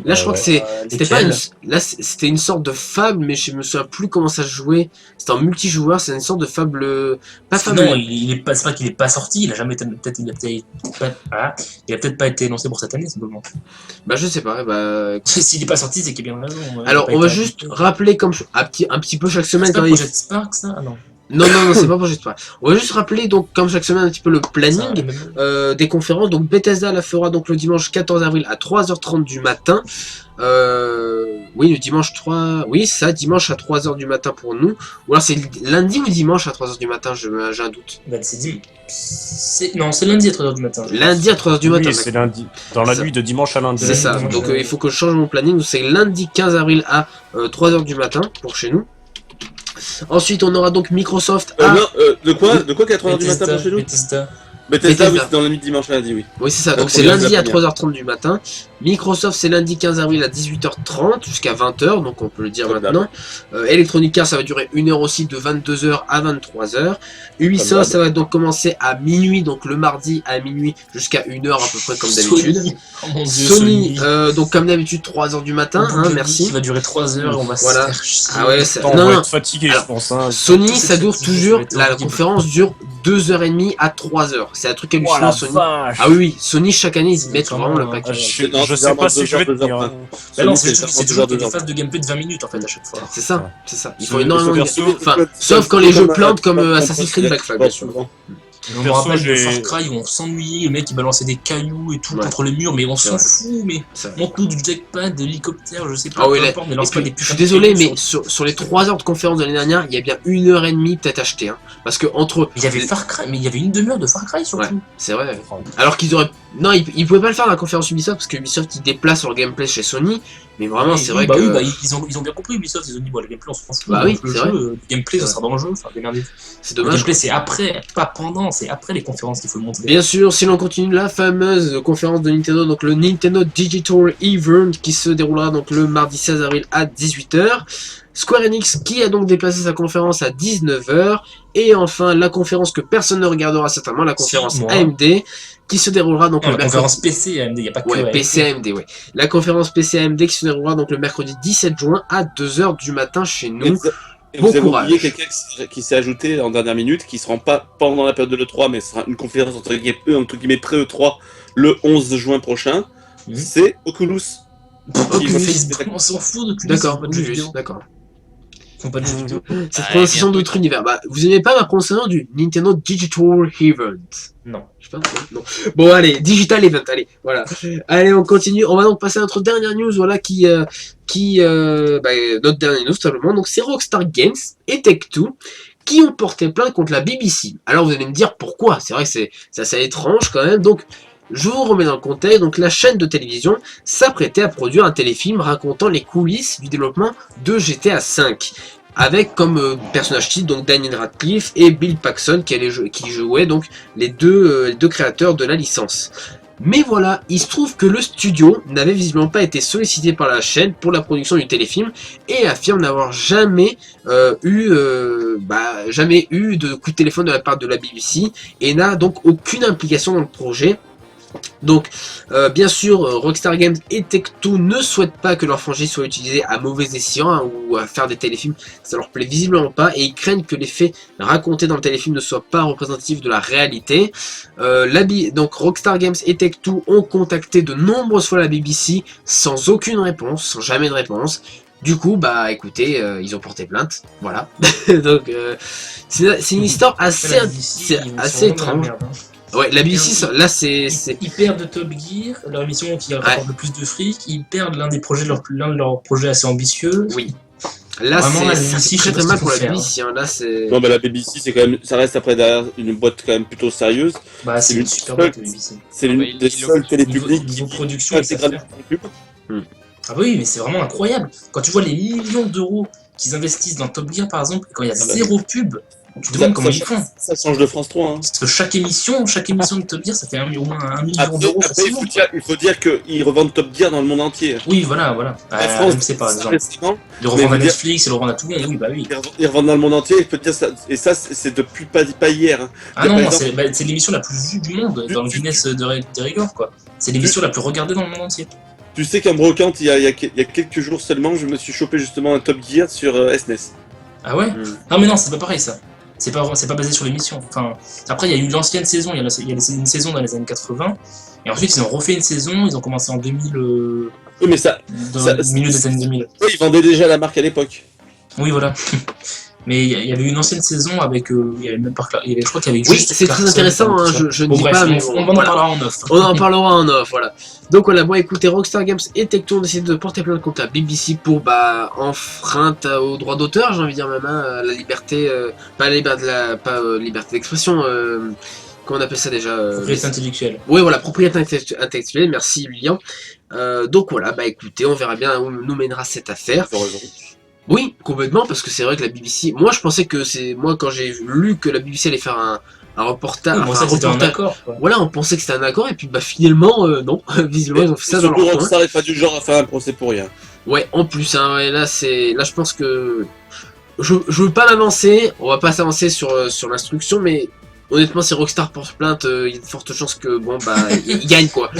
Là, je crois que c'était pas une, là, c'était une sorte de fable, mais je me souviens plus comment ça se jouait. C'était en multijoueur, c'est une sorte de fable, pas fable. Non, il est pas, c'est pas qu'il est pas sorti, il a jamais été, peut-être, il a peut-être pas été énoncé pour cette année, simplement. Bah, je sais pas, bah. S'il est pas sorti, c'est qu'il y a bien raison. Alors, on va juste rappeler comme un petit peu chaque semaine C'est quand pas même. Project Spark, ça? Ah non. Non, c'est pas pour juste pas. On va juste rappeler, donc, comme chaque semaine, un petit peu le planning des conférences. Donc, Bethesda la fera donc le dimanche 14 avril à 3h30 du matin. Oui, le dimanche 3... Oui, ça, dimanche à 3h du matin pour nous. Ou alors c'est lundi ou dimanche à 3h du matin, j'ai un doute. Bah, non, c'est lundi à 3h du matin. Lundi à 3h du matin. Oui, c'est lundi. Dans la nuit de dimanche à lundi. C'est ça. Donc, il faut que je change mon planning. C'est lundi 15 avril à 3h du matin pour chez nous. Ensuite, on aura donc Microsoft à... De quoi 4h du matin pour chez nous Bethesda, oui, c'est dans la nuit de dimanche à lundi, oui. Oui, c'est ça, donc c'est lundi à 3h30 du matin. Microsoft, c'est lundi 15 avril à 18h30 jusqu'à 20h, donc on peut le dire maintenant. Electronic Arts, ça va durer 1 heure aussi, de 22h à 23h. Ubisoft, ça va donc commencer à minuit, donc le mardi à minuit jusqu'à 1h à peu près comme d'habitude. Sony, donc comme d'habitude 3h du matin, hein, merci. Ça va durer 3h, on va se faire chier. Ah ouais, On va être fatigué, je pense. Hein. Sony, ça dure toujours, la conférence dure 2h30 à 3h. C'est un truc hallucinant, Sony. Ah oui, Sony, chaque année, ils mettent vraiment le paquet. Je sais pas si je vais tenir. Bah non, c'est toujours des phases de gameplay de 20 minutes en fait à chaque fois. C'est ça. Il faut énormément de... Enfin, sauf quand les jeux plantent comme Assassin's Creed Black Flag, bien sûr. Je me rappelle de Far Cry où on s'ennuyait, le mec il balançait des cailloux et tout contre les murs, mais on s'en fout, mais montre-nous du jackpad, de l'hélicoptère, je sais pas, peu importe, mais lance pas des putains. Je suis désolé, mais sur les 3 heures de conférence de l'année dernière, il y a bien 1h30 peut-être acheté, hein. Parce que entre... Il y avait Far Cry, mais il y avait une demi-heure de Far Cry surtout. Ouais, c'est vrai. Alors qu'ils auraient... Non, ils pouvaient pas le faire dans la conférence Ubisoft, parce que Ubisoft ils déplacent leur gameplay chez Sony, mais vraiment c'est vrai que... Oui, bah ils ont bien compris Ubisoft, ils ont dit, bon, le gameplay on s'en fout, bah oui, le jeu, le gameplay ça sera dans le jeu, enfin démerdez. C'est dommage. Le gameplay c'est après, pas pendant, c'est après les conférences qu'il faut le montrer. Bien sûr, si l'on continue la fameuse conférence de Nintendo, donc le Nintendo Digital Event qui se déroulera donc le mardi 16 avril à 18h. Square Enix qui a donc déplacé sa conférence à 19h. Et enfin la conférence que personne ne regardera certainement, la conférence AMD qui se déroulera donc la conférence PC AMD, il n'y a pas que ouais, PC AMD, ouais. La conférence PC AMD qui se déroulera donc le mercredi 17 juin à 2h du matin chez nous. Et vous avez oublié quelqu'un qui s'est ajouté en dernière minute, qui ne se rend pas pendant la période de l'E3, mais ce sera une conférence entre guillemets pré-E3 le 11 juin prochain. C'est Oculus. On s'en fout d'Oculus. D'accord, d'accord. Ils font pas de jeux vidéo. Cette prononciation d'autres univers. Bah, vous aimez pas la prononciation du Nintendo Digital Event? Non. Je sais pas. Non. Bon, allez, Digital Event, allez, voilà. Allez, on continue. On va donc passer à notre dernière news, voilà, notre dernière news, tout simplement. Donc, c'est Rockstar Games et Take-Two qui ont porté plainte contre la BBC. Alors, vous allez me dire pourquoi. C'est vrai que c'est assez étrange quand même. Donc, je vous remets dans le contexte, donc la chaîne de télévision s'apprêtait à produire un téléfilm racontant les coulisses du développement de GTA V, avec comme personnage titre donc Daniel Radcliffe et Bill Paxton qui jouaient donc les deux créateurs de la licence. Mais voilà, il se trouve que le studio n'avait visiblement pas été sollicité par la chaîne pour la production du téléfilm et affirme n'avoir jamais eu de coup de téléphone de la part de la BBC et n'a donc aucune implication dans le projet. Donc, bien sûr, Rockstar Games et Take-Two ne souhaitent pas que leur franchise soit utilisée à mauvais escient hein, ou à faire des téléfilms, ça leur plaît visiblement pas, et ils craignent que les faits racontés dans le téléfilm ne soient pas représentatifs de la réalité. Donc, Rockstar Games et Take-Two ont contacté de nombreuses fois la BBC sans aucune réponse, sans jamais de réponse. Du coup, bah écoutez, ils ont porté plainte, voilà. Donc, c'est une histoire assez étrange. Ouais, la BBC, là c'est... Ils perdent de Top Gear, leur émission qui rapporte le plus de fric, ils perdent l'un de leurs projets assez ambitieux. Oui. Là c'est très mal pour la BBC, hein. Là c'est... Non mais la BBC c'est quand même, ça reste après derrière une boîte quand même plutôt sérieuse. Bah c'est une super boîte la BBC. C'est l'une des seules télépubliques qui production intégralement pub. Ah oui, mais c'est vraiment incroyable. Quand tu vois les millions d'euros qu'ils investissent dans Top Gear par exemple, quand il y a zéro pub, tu te demandes comment ils font. Ça change de France 3. Hein. Parce que chaque émission de Top Gear, ça fait au moins 1 million d'euros. Après, il faut dire qu'ils revendent Top Gear dans le monde entier. Oui, voilà. France, je sais pas, exemple. Ils le revendent à Netflix, ils le revendent à tout le monde. Oui, bah oui. Ils revendent dans le monde entier, je peux dire ça. Et ça, c'est depuis pas hier. Hein. Ah non, c'est l'émission la plus vue du monde, dans le Guinness des records, quoi. C'est l'émission la plus regardée dans le monde entier. Tu sais qu'en brocante, il y a quelques jours seulement, je me suis chopé justement un Top Gear sur SNES. Ah ouais? Non mais non, c'est pas pareil ça. C'est pas basé sur l'émission. Enfin, après, il y a eu l'ancienne saison, il y a une saison dans les années 80, et ensuite ils ont refait une saison, ils ont commencé en 2000. Oui, mais milieu des années 2000. Oui, ils vendaient déjà la marque à l'époque. Oui, voilà. Mais il y avait une ancienne saison avec. Il y avait même pas. Je crois qu'il y avait Oui, juste c'est très Clarkson, intéressant, hein, tout ça. je ne Bon, dis bref, pas, mais on en voilà. parlera en off. On en parlera en off, voilà. Donc voilà, bon écoutez, Rockstar Games et Tecton ont décidé de porter plainte contre la BBC pour enfreinte au droit d'auteur, j'ai envie de dire même, hein, la liberté, pas la liberté, pas liberté d'expression, comment on appelle ça déjà Propriété intellectuelle. Oui voilà, propriété intellectuelle, merci Lilian. Donc voilà, bah écoutez, on verra bien où nous mènera cette affaire. Ils ont raison. Oui, complètement, parce que c'est vrai que la BBC, moi je pensais que moi quand j'ai lu que la BBC allait faire un reportage, Moi, enfin, ça, c'était un reportage, accord. Quoi. voilà, on pensait que c'était un accord, et puis finalement, non. Visiblement, ils ont fait ça dans Surtout leur coin. Rockstar est pas du genre à faire un procès pour rien. Ouais, en plus, hein, ouais, là, je pense que. Je veux pas m'avancer, on va pas s'avancer sur l'instruction, mais honnêtement, si Rockstar porte plainte, il y a de fortes chances que, bon, bah, il gagne, quoi.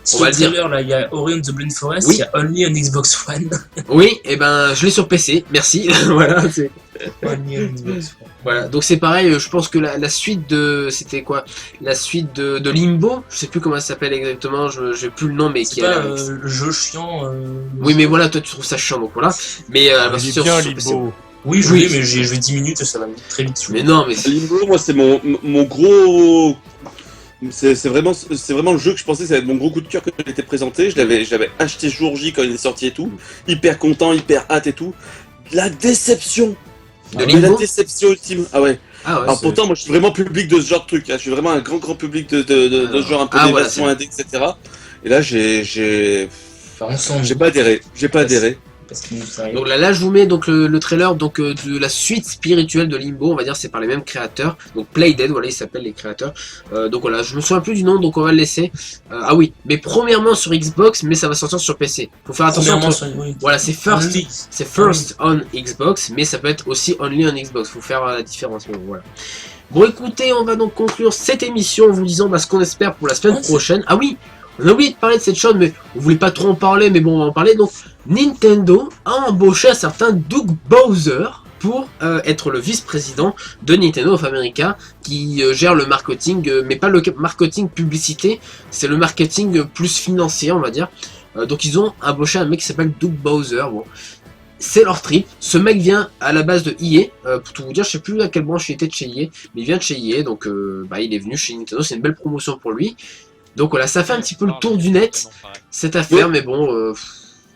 Sur va le le dire. trailer, là, il y a Ori and the Blind Forest, Oui. il y a Only on Xbox One. Oui, et ben, je l'ai sur PC, merci. Voilà, Only on Xbox One. voilà, donc c'est pareil, je pense que la suite de. C'était quoi? La suite de Limbo, je sais plus comment ça s'appelle exactement, j'ai plus le nom, mais C'est qui pas est. le jeu chiant. Oui, mais voilà, toi tu trouves ça chiant, donc voilà. Mais elle va Il est sortir bien, sur PC. Limbo. Oui, je Oui. l'ai, mais j'ai joué 10 minutes et ça va très vite. Mais non, mais. Limbo, moi, c'est mon gros. C'est vraiment le jeu que je pensais que ça allait être mon gros coup de cœur quand il était présenté. Je l'avais acheté jour J quand il est sorti et tout. Hyper content, hyper hâte et tout. La déception. De Mais Limbo la déception ultime. Ah ouais. Ah ouais, Alors c'est- pourtant, moi, je suis vraiment public de ce genre de truc. Hein. Je suis vraiment un grand public de ce genre un peu Ah, voilà, d'évasion c'est- indé, etc. Et là, j'ai Enfin, on s'en pas adhéré. J'ai pas adhéré. Parce qu'il nous arrive. Donc là, je vous mets donc le trailer donc de la suite spirituelle de Limbo, on va dire c'est par les mêmes créateurs. Donc Playdead, voilà, ils s'appellent les créateurs. Donc voilà, je me souviens plus du nom, donc on va le laisser. Ah oui, mais premièrement sur Xbox, mais ça va sortir sur PC. Faut faire attention. Premièrement, Entre... Voilà, c'est first, Only. c'est first on Xbox, mais ça peut être aussi only on Xbox. Faut faire la différence. Bon, voilà. Bon, écoutez, on va donc conclure cette émission en vous disant ce qu'on espère pour la semaine Ouais, prochaine. Ah oui, on a oublié de parler de cette chose, mais on voulait pas trop en parler, mais bon, on va en parler. Donc, Nintendo a embauché un certain Doug Bowser pour être le vice-président de Nintendo of America, qui gère le marketing, mais pas le marketing publicité, c'est le marketing plus financier, on va dire. Donc, ils ont embauché un mec qui s'appelle Doug Bowser. Bon. C'est leur trip. Ce mec vient à la base de EA. Pour tout vous dire, je sais plus à quelle branche il était de chez EA, mais il vient de chez EA, donc il est venu chez Nintendo. C'est une belle promotion pour lui. Donc voilà, ça fait un petit peu le tour du net, cette affaire, mais bon.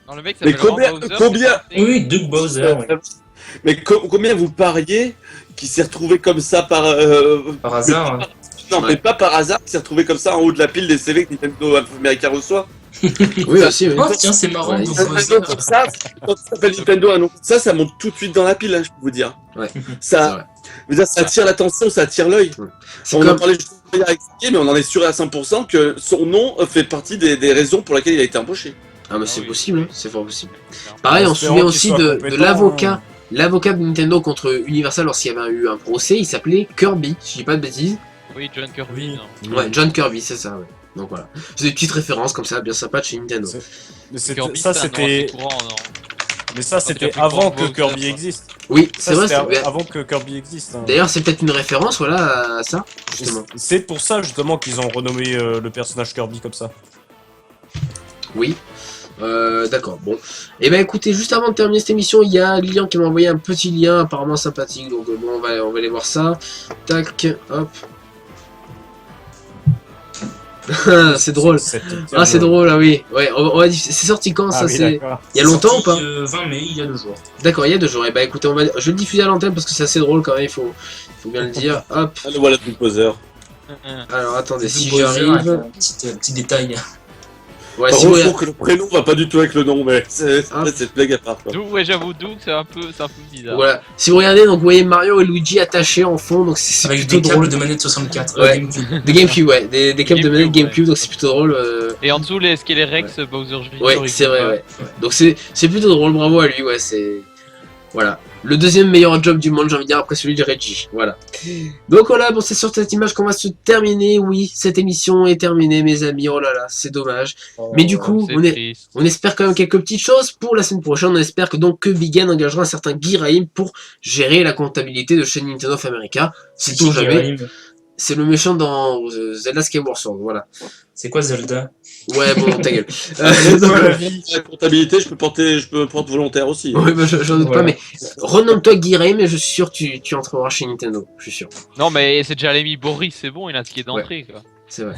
Non, le mec Mais s'appelle Laurent Bowser, c'est pas- Oui, Doug Bowser, ouais. Mais combien vous pariez qu'il s'est retrouvé comme ça par Par hasard. Hein. non, Ouais. mais pas par hasard, qu'il s'est retrouvé comme ça en haut de la pile des CV que Nintendo America reçoit. Oui, aussi, oui. Oh, tiens, c'est marrant, Ouais, Doug Un Bowser. nom comme ça, quand ça s'appelle Nintendo, un nom comme ça monte tout de suite dans la pile, hein, je peux vous dire. Ouais. Ça, C'est vrai. je veux dire, ça attire l'attention, ça attire l'œil. C'est On en comme. parlait juste hier avec Xavier, mais on en est sûr à 100% que son nom fait partie des raisons pour lesquelles il a été embauché. Ah, mais Ah c'est oui. possible, hein, c'est fort possible. Pareil, on se Espérons souvient qu'il aussi soit de compétent, l'avocat. L'avocat de Nintendo contre Universal lorsqu'il y avait eu un procès, il s'appelait Kirby, si je dis pas de bêtises. Oui, John Kirby. non. Ouais, John Kirby, c'est ça, ouais. Donc voilà. C'est des petites références comme ça, bien sympa de chez Nintendo. C'est- Mais Kirby, ça, c'est un nom c'était. assez courant, non Mais ça, Quand il a c'était pris avant Paul que Kirby Bowser, existe. Oui, Ça, c'est vrai. c'était c'est- avant que Kirby existe. hein. D'ailleurs, c'est peut-être une référence, voilà, à ça, Et justement. c'est pour ça, justement, qu'ils ont renommé le personnage Kirby comme ça. Oui. D'accord, bon. Et ben écoutez, juste avant de terminer cette émission, il y a Lilian qui m'a envoyé un petit lien apparemment sympathique, donc bon, on va aller voir ça. Tac, hop. C'est drôle. Ah, c'est drôle, ah oui. Ouais, c'est sorti quand ça? Ah, oui, C'est d'accord. il y a longtemps ou pas? 20 mai, il y a 2 jours. D'accord, il y a 2 jours. Et bah écoutez, je vais le diffuser à l'antenne parce que c'est assez drôle quand même, il faut bien le dire. Hop. Ah, le voilà, Doug Bowser. Alors attendez, Doug si Bowser, avec j'arrive. un petit détail. Ouais, Par si vous contre, je trouve que le prénom va pas du tout avec le nom, mais c'est Ah. cette blague à part. Quoi. Doug, ouais, j'avoue, Doug, c'est un peu bizarre. voilà. Si vous regardez, donc vous voyez Mario et Luigi attachés en fond, donc c'est Avec plutôt des drôle. câbles de manette 64. Ouais. GameCube. De GameCube, ouais, des câbles de manette GameCube, GameCube, donc c'est plutôt drôle. Et en dessous, est-ce qu'il est Rex, Bowser Jr. Ouais, il c'est joue vrai, pas. ouais. Donc c'est plutôt drôle, bravo à lui, ouais, c'est. Voilà. Le deuxième meilleur job du monde, j'ai envie de dire, après celui de Reggie. Voilà. Donc voilà, bon, c'est sur cette image qu'on va se terminer. Oui, cette émission est terminée, mes amis. Oh là là, c'est dommage. Mais du coup, C'est on est. triste. On espère quand même quelques petites choses pour la semaine prochaine. On espère que donc que Big N engagera un certain Guy Rahim pour gérer la comptabilité de chez Nintendo of America. Sait-on jamais. c'est le méchant dans Zelda Skyward Sword, voilà. C'est quoi Zelda? Ouais, bon, ta gueule. La comptabilité, je peux me prendre volontaire aussi. Ouais, bah, j'en doute pas, Voilà. mais renomme-toi Guiré, mais je suis sûr que tu entreras chez Nintendo, je suis sûr. Non, mais c'est déjà l'ami Boris, c'est bon, il a ce qui est d'entrée, quoi. C'est vrai.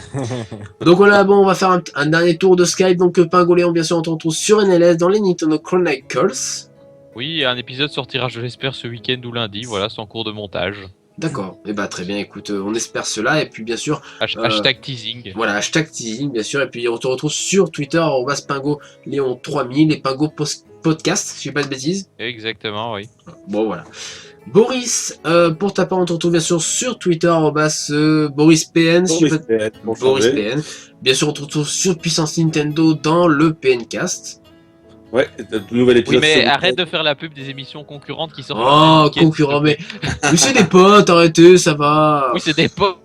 Donc voilà, bon, on va faire un dernier tour de Skype. Donc Pingoléon, bien sûr, on te retrouve sur NLS dans les Nintendo Chronicles. Oui, un épisode sortira, je l'espère, ce week-end ou lundi, voilà, c'est en cours de montage. D'accord. Et bah très bien, écoute, on espère cela. Et puis bien sûr, Hashtag teasing. voilà, hashtag teasing, bien sûr. Et puis on te retrouve sur Twitter, Pingo Léon 3000 et Pingo Podcast, si je dis pas de bêtises. Exactement, oui. Bon, voilà. Boris, pour ta part, on te retrouve bien sûr sur Twitter, BorisPN, si je dis pas de- Boris PN. Bien sûr, on te retrouve sur Puissance Nintendo dans le PNcast. Ouais, de nouvel épisode. Oui, mais sur- arrête de faire la pub des émissions concurrentes qui sortent. Oh, le week-end, concurrent, s'il te plaît. mais c'est des potes, arrêtez, ça va. Oui, c'est des potes.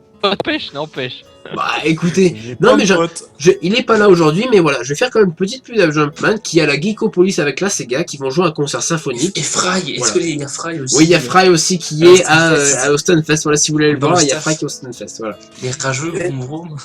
N'empêche. Bah écoutez, J'ai non plein mais de potes. il est pas là aujourd'hui, mais voilà, je vais faire quand même une petite pub à Jumpman qui est à la Geekopolis avec la Sega qui vont jouer un concert symphonique. Et Fry, est-ce Voilà. qu'il y a Fry aussi? Oui, il y a Fry aussi qui À est Austin Fest. à Austin Fest, voilà, si vous voulez le Dans voir, le il y a staff. Fry qui est à Austin Fest, voilà. Les rageux, vroom vroom.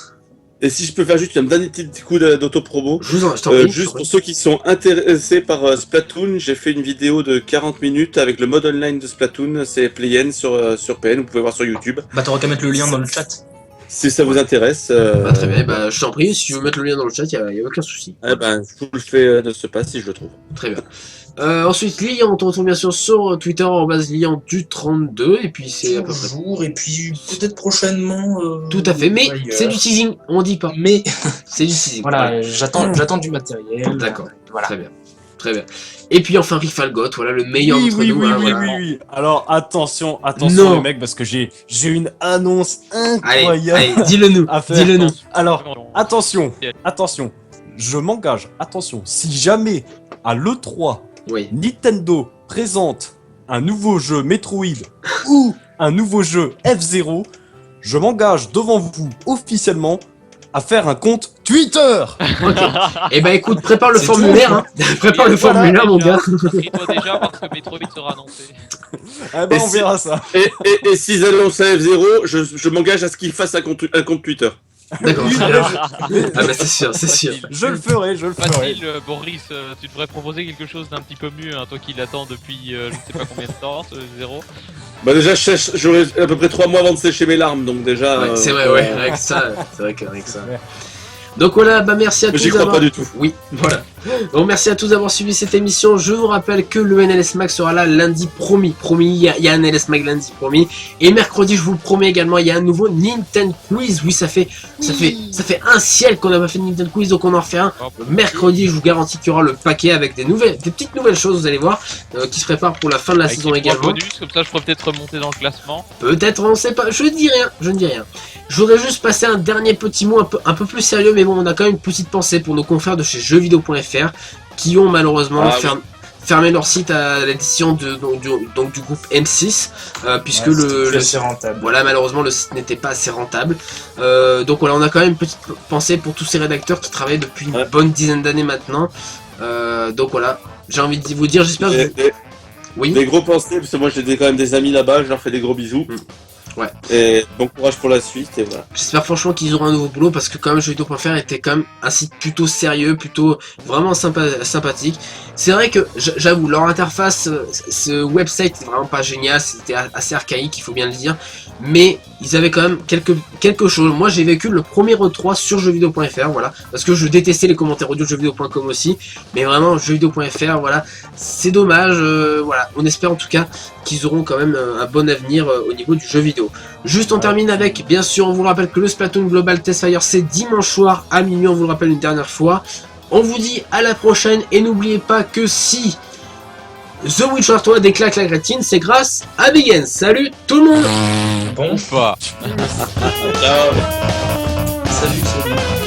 Et si je peux faire juste un dernier petit coup d'autopromo. Je t'en prie, je Juste t'en prie. pour ceux qui sont intéressés par Splatoon, j'ai fait une vidéo de 40 minutes avec le mode online de Splatoon, c'est Playen sur PN, vous pouvez voir sur YouTube. Bah t'auras qu'à mettre le lien dans le chat. Si ça vous intéresse. Bah, très bien, bah, je t'en prie, si tu veux mettre le lien dans le chat, il y a aucun souci. Eh ben, je vous le fais de ce pas si je le trouve. Très bien. Ensuite, Lian, on te retrouve bien sûr sur Twitter, Lian du 32, et puis c'est à peu près. Toujours, et puis peut-être prochainement. Tout à fait, mais ailleurs. c'est du teasing, on dit pas. Mais C'est du teasing. voilà, j'attends du matériel. D'accord. Voilà. Très bien. Très bien. Et puis enfin Rifalgot, voilà le meilleur Oui, d'entre oui, nous. oui, hein, oui, voilà. oui, oui. Alors attention Non. les mecs, parce que j'ai une annonce Allez, incroyable allez, dis-le nous. à faire. Dis-le nous. Alors, attention, je m'engage, attention, si jamais à l'E3, Oui. Nintendo présente un nouveau jeu Metroid ou un nouveau jeu F-Zero, je m'engage devant vous officiellement à faire un compte Twitter. Eh ben écoute, prépare le C'est formulaire. Hein. Prépare le Voilà, formulaire, mon gars. Inscris-toi déjà parce que Metroid sera annoncé. Eh ben, Et on si- verra ça. Et s'ils annoncent un F0, je m'engage à ce qu'ils fassent un compte Twitter. D'accord. Oui, très bien. Ah bah c'est sûr, c'est sûr. Je le ferai, je le ferai. Facile, Boris, tu devrais proposer quelque chose d'un petit peu mieux, hein, toi qui l'attends depuis je ne sais pas combien de temps, ce zéro. Bah déjà, j'aurai à peu près 3 mois avant de sécher mes larmes, donc déjà... Ouais, c'est vrai, ouais, avec ça, c'est vrai qu'avec ça. Donc voilà, bah merci à tous J'y crois d'avoir... pas du tout. Oui, voilà. Donc merci à tous d'avoir suivi cette émission. Je vous rappelle que le NLS Mag sera là lundi, promis. Promis, il y a un NLS Mag lundi, promis. Et mercredi, je vous le promets également, il y a un nouveau Nintendo Quiz. Oui, ça fait un ciel qu'on n'a pas fait de Nintendo Quiz, donc on en refait un. Mercredi, je vous garantis qu'il y aura le paquet avec des petites nouvelles choses, vous allez voir, qui se préparent pour la fin de la Avec saison des points également. bonus, comme ça je pourrais peut-être remonter dans le classement. Peut-être, on sait pas, je ne dis rien, je ne dis rien. Je voudrais juste passer un dernier petit mot un peu plus sérieux, mais bon, on a quand même une petite pensée pour nos confrères de chez jeuxvideo.fr qui ont malheureusement fermé leur site à la décision du groupe M6, puisque c'est rentable. voilà, malheureusement le site n'était pas assez rentable. Donc voilà, on a quand même une petite pensée pour tous ces rédacteurs qui travaillent depuis une bonne dizaine d'années maintenant. Donc voilà, j'ai envie de vous dire, j'espère que vous... Oui. Des gros pensées, parce que moi j'ai quand même des amis là-bas, je leur fais des gros bisous. Ouais. Et bon courage pour la suite, et voilà. J'espère franchement qu'ils auront un nouveau boulot parce que quand même jeuxvideo.fr était quand même un site plutôt sérieux, plutôt vraiment sympathique. C'est vrai que j'avoue, leur interface, ce website c'est vraiment pas génial, c'était assez archaïque, il faut bien le dire. Mais ils avaient quand même quelque chose. Moi j'ai vécu le premier E3 sur jeuxvideo.fr, voilà, parce que je détestais les commentaires audio de jeuxvideo.com aussi. Mais vraiment jeuxvideo.fr, voilà, c'est dommage, voilà. On espère en tout cas qu'ils auront quand même un bon avenir au niveau du jeu vidéo. Juste on termine avec, bien sûr, on vous le rappelle que le Splatoon Global Test Fire c'est dimanche soir à minuit, on vous le rappelle une dernière fois. On vous dit à la prochaine et n'oubliez pas que si The Witcher 3 déclaque la gratine, c'est grâce à Bigen. Salut tout le monde. Bon, Ou pas. salut.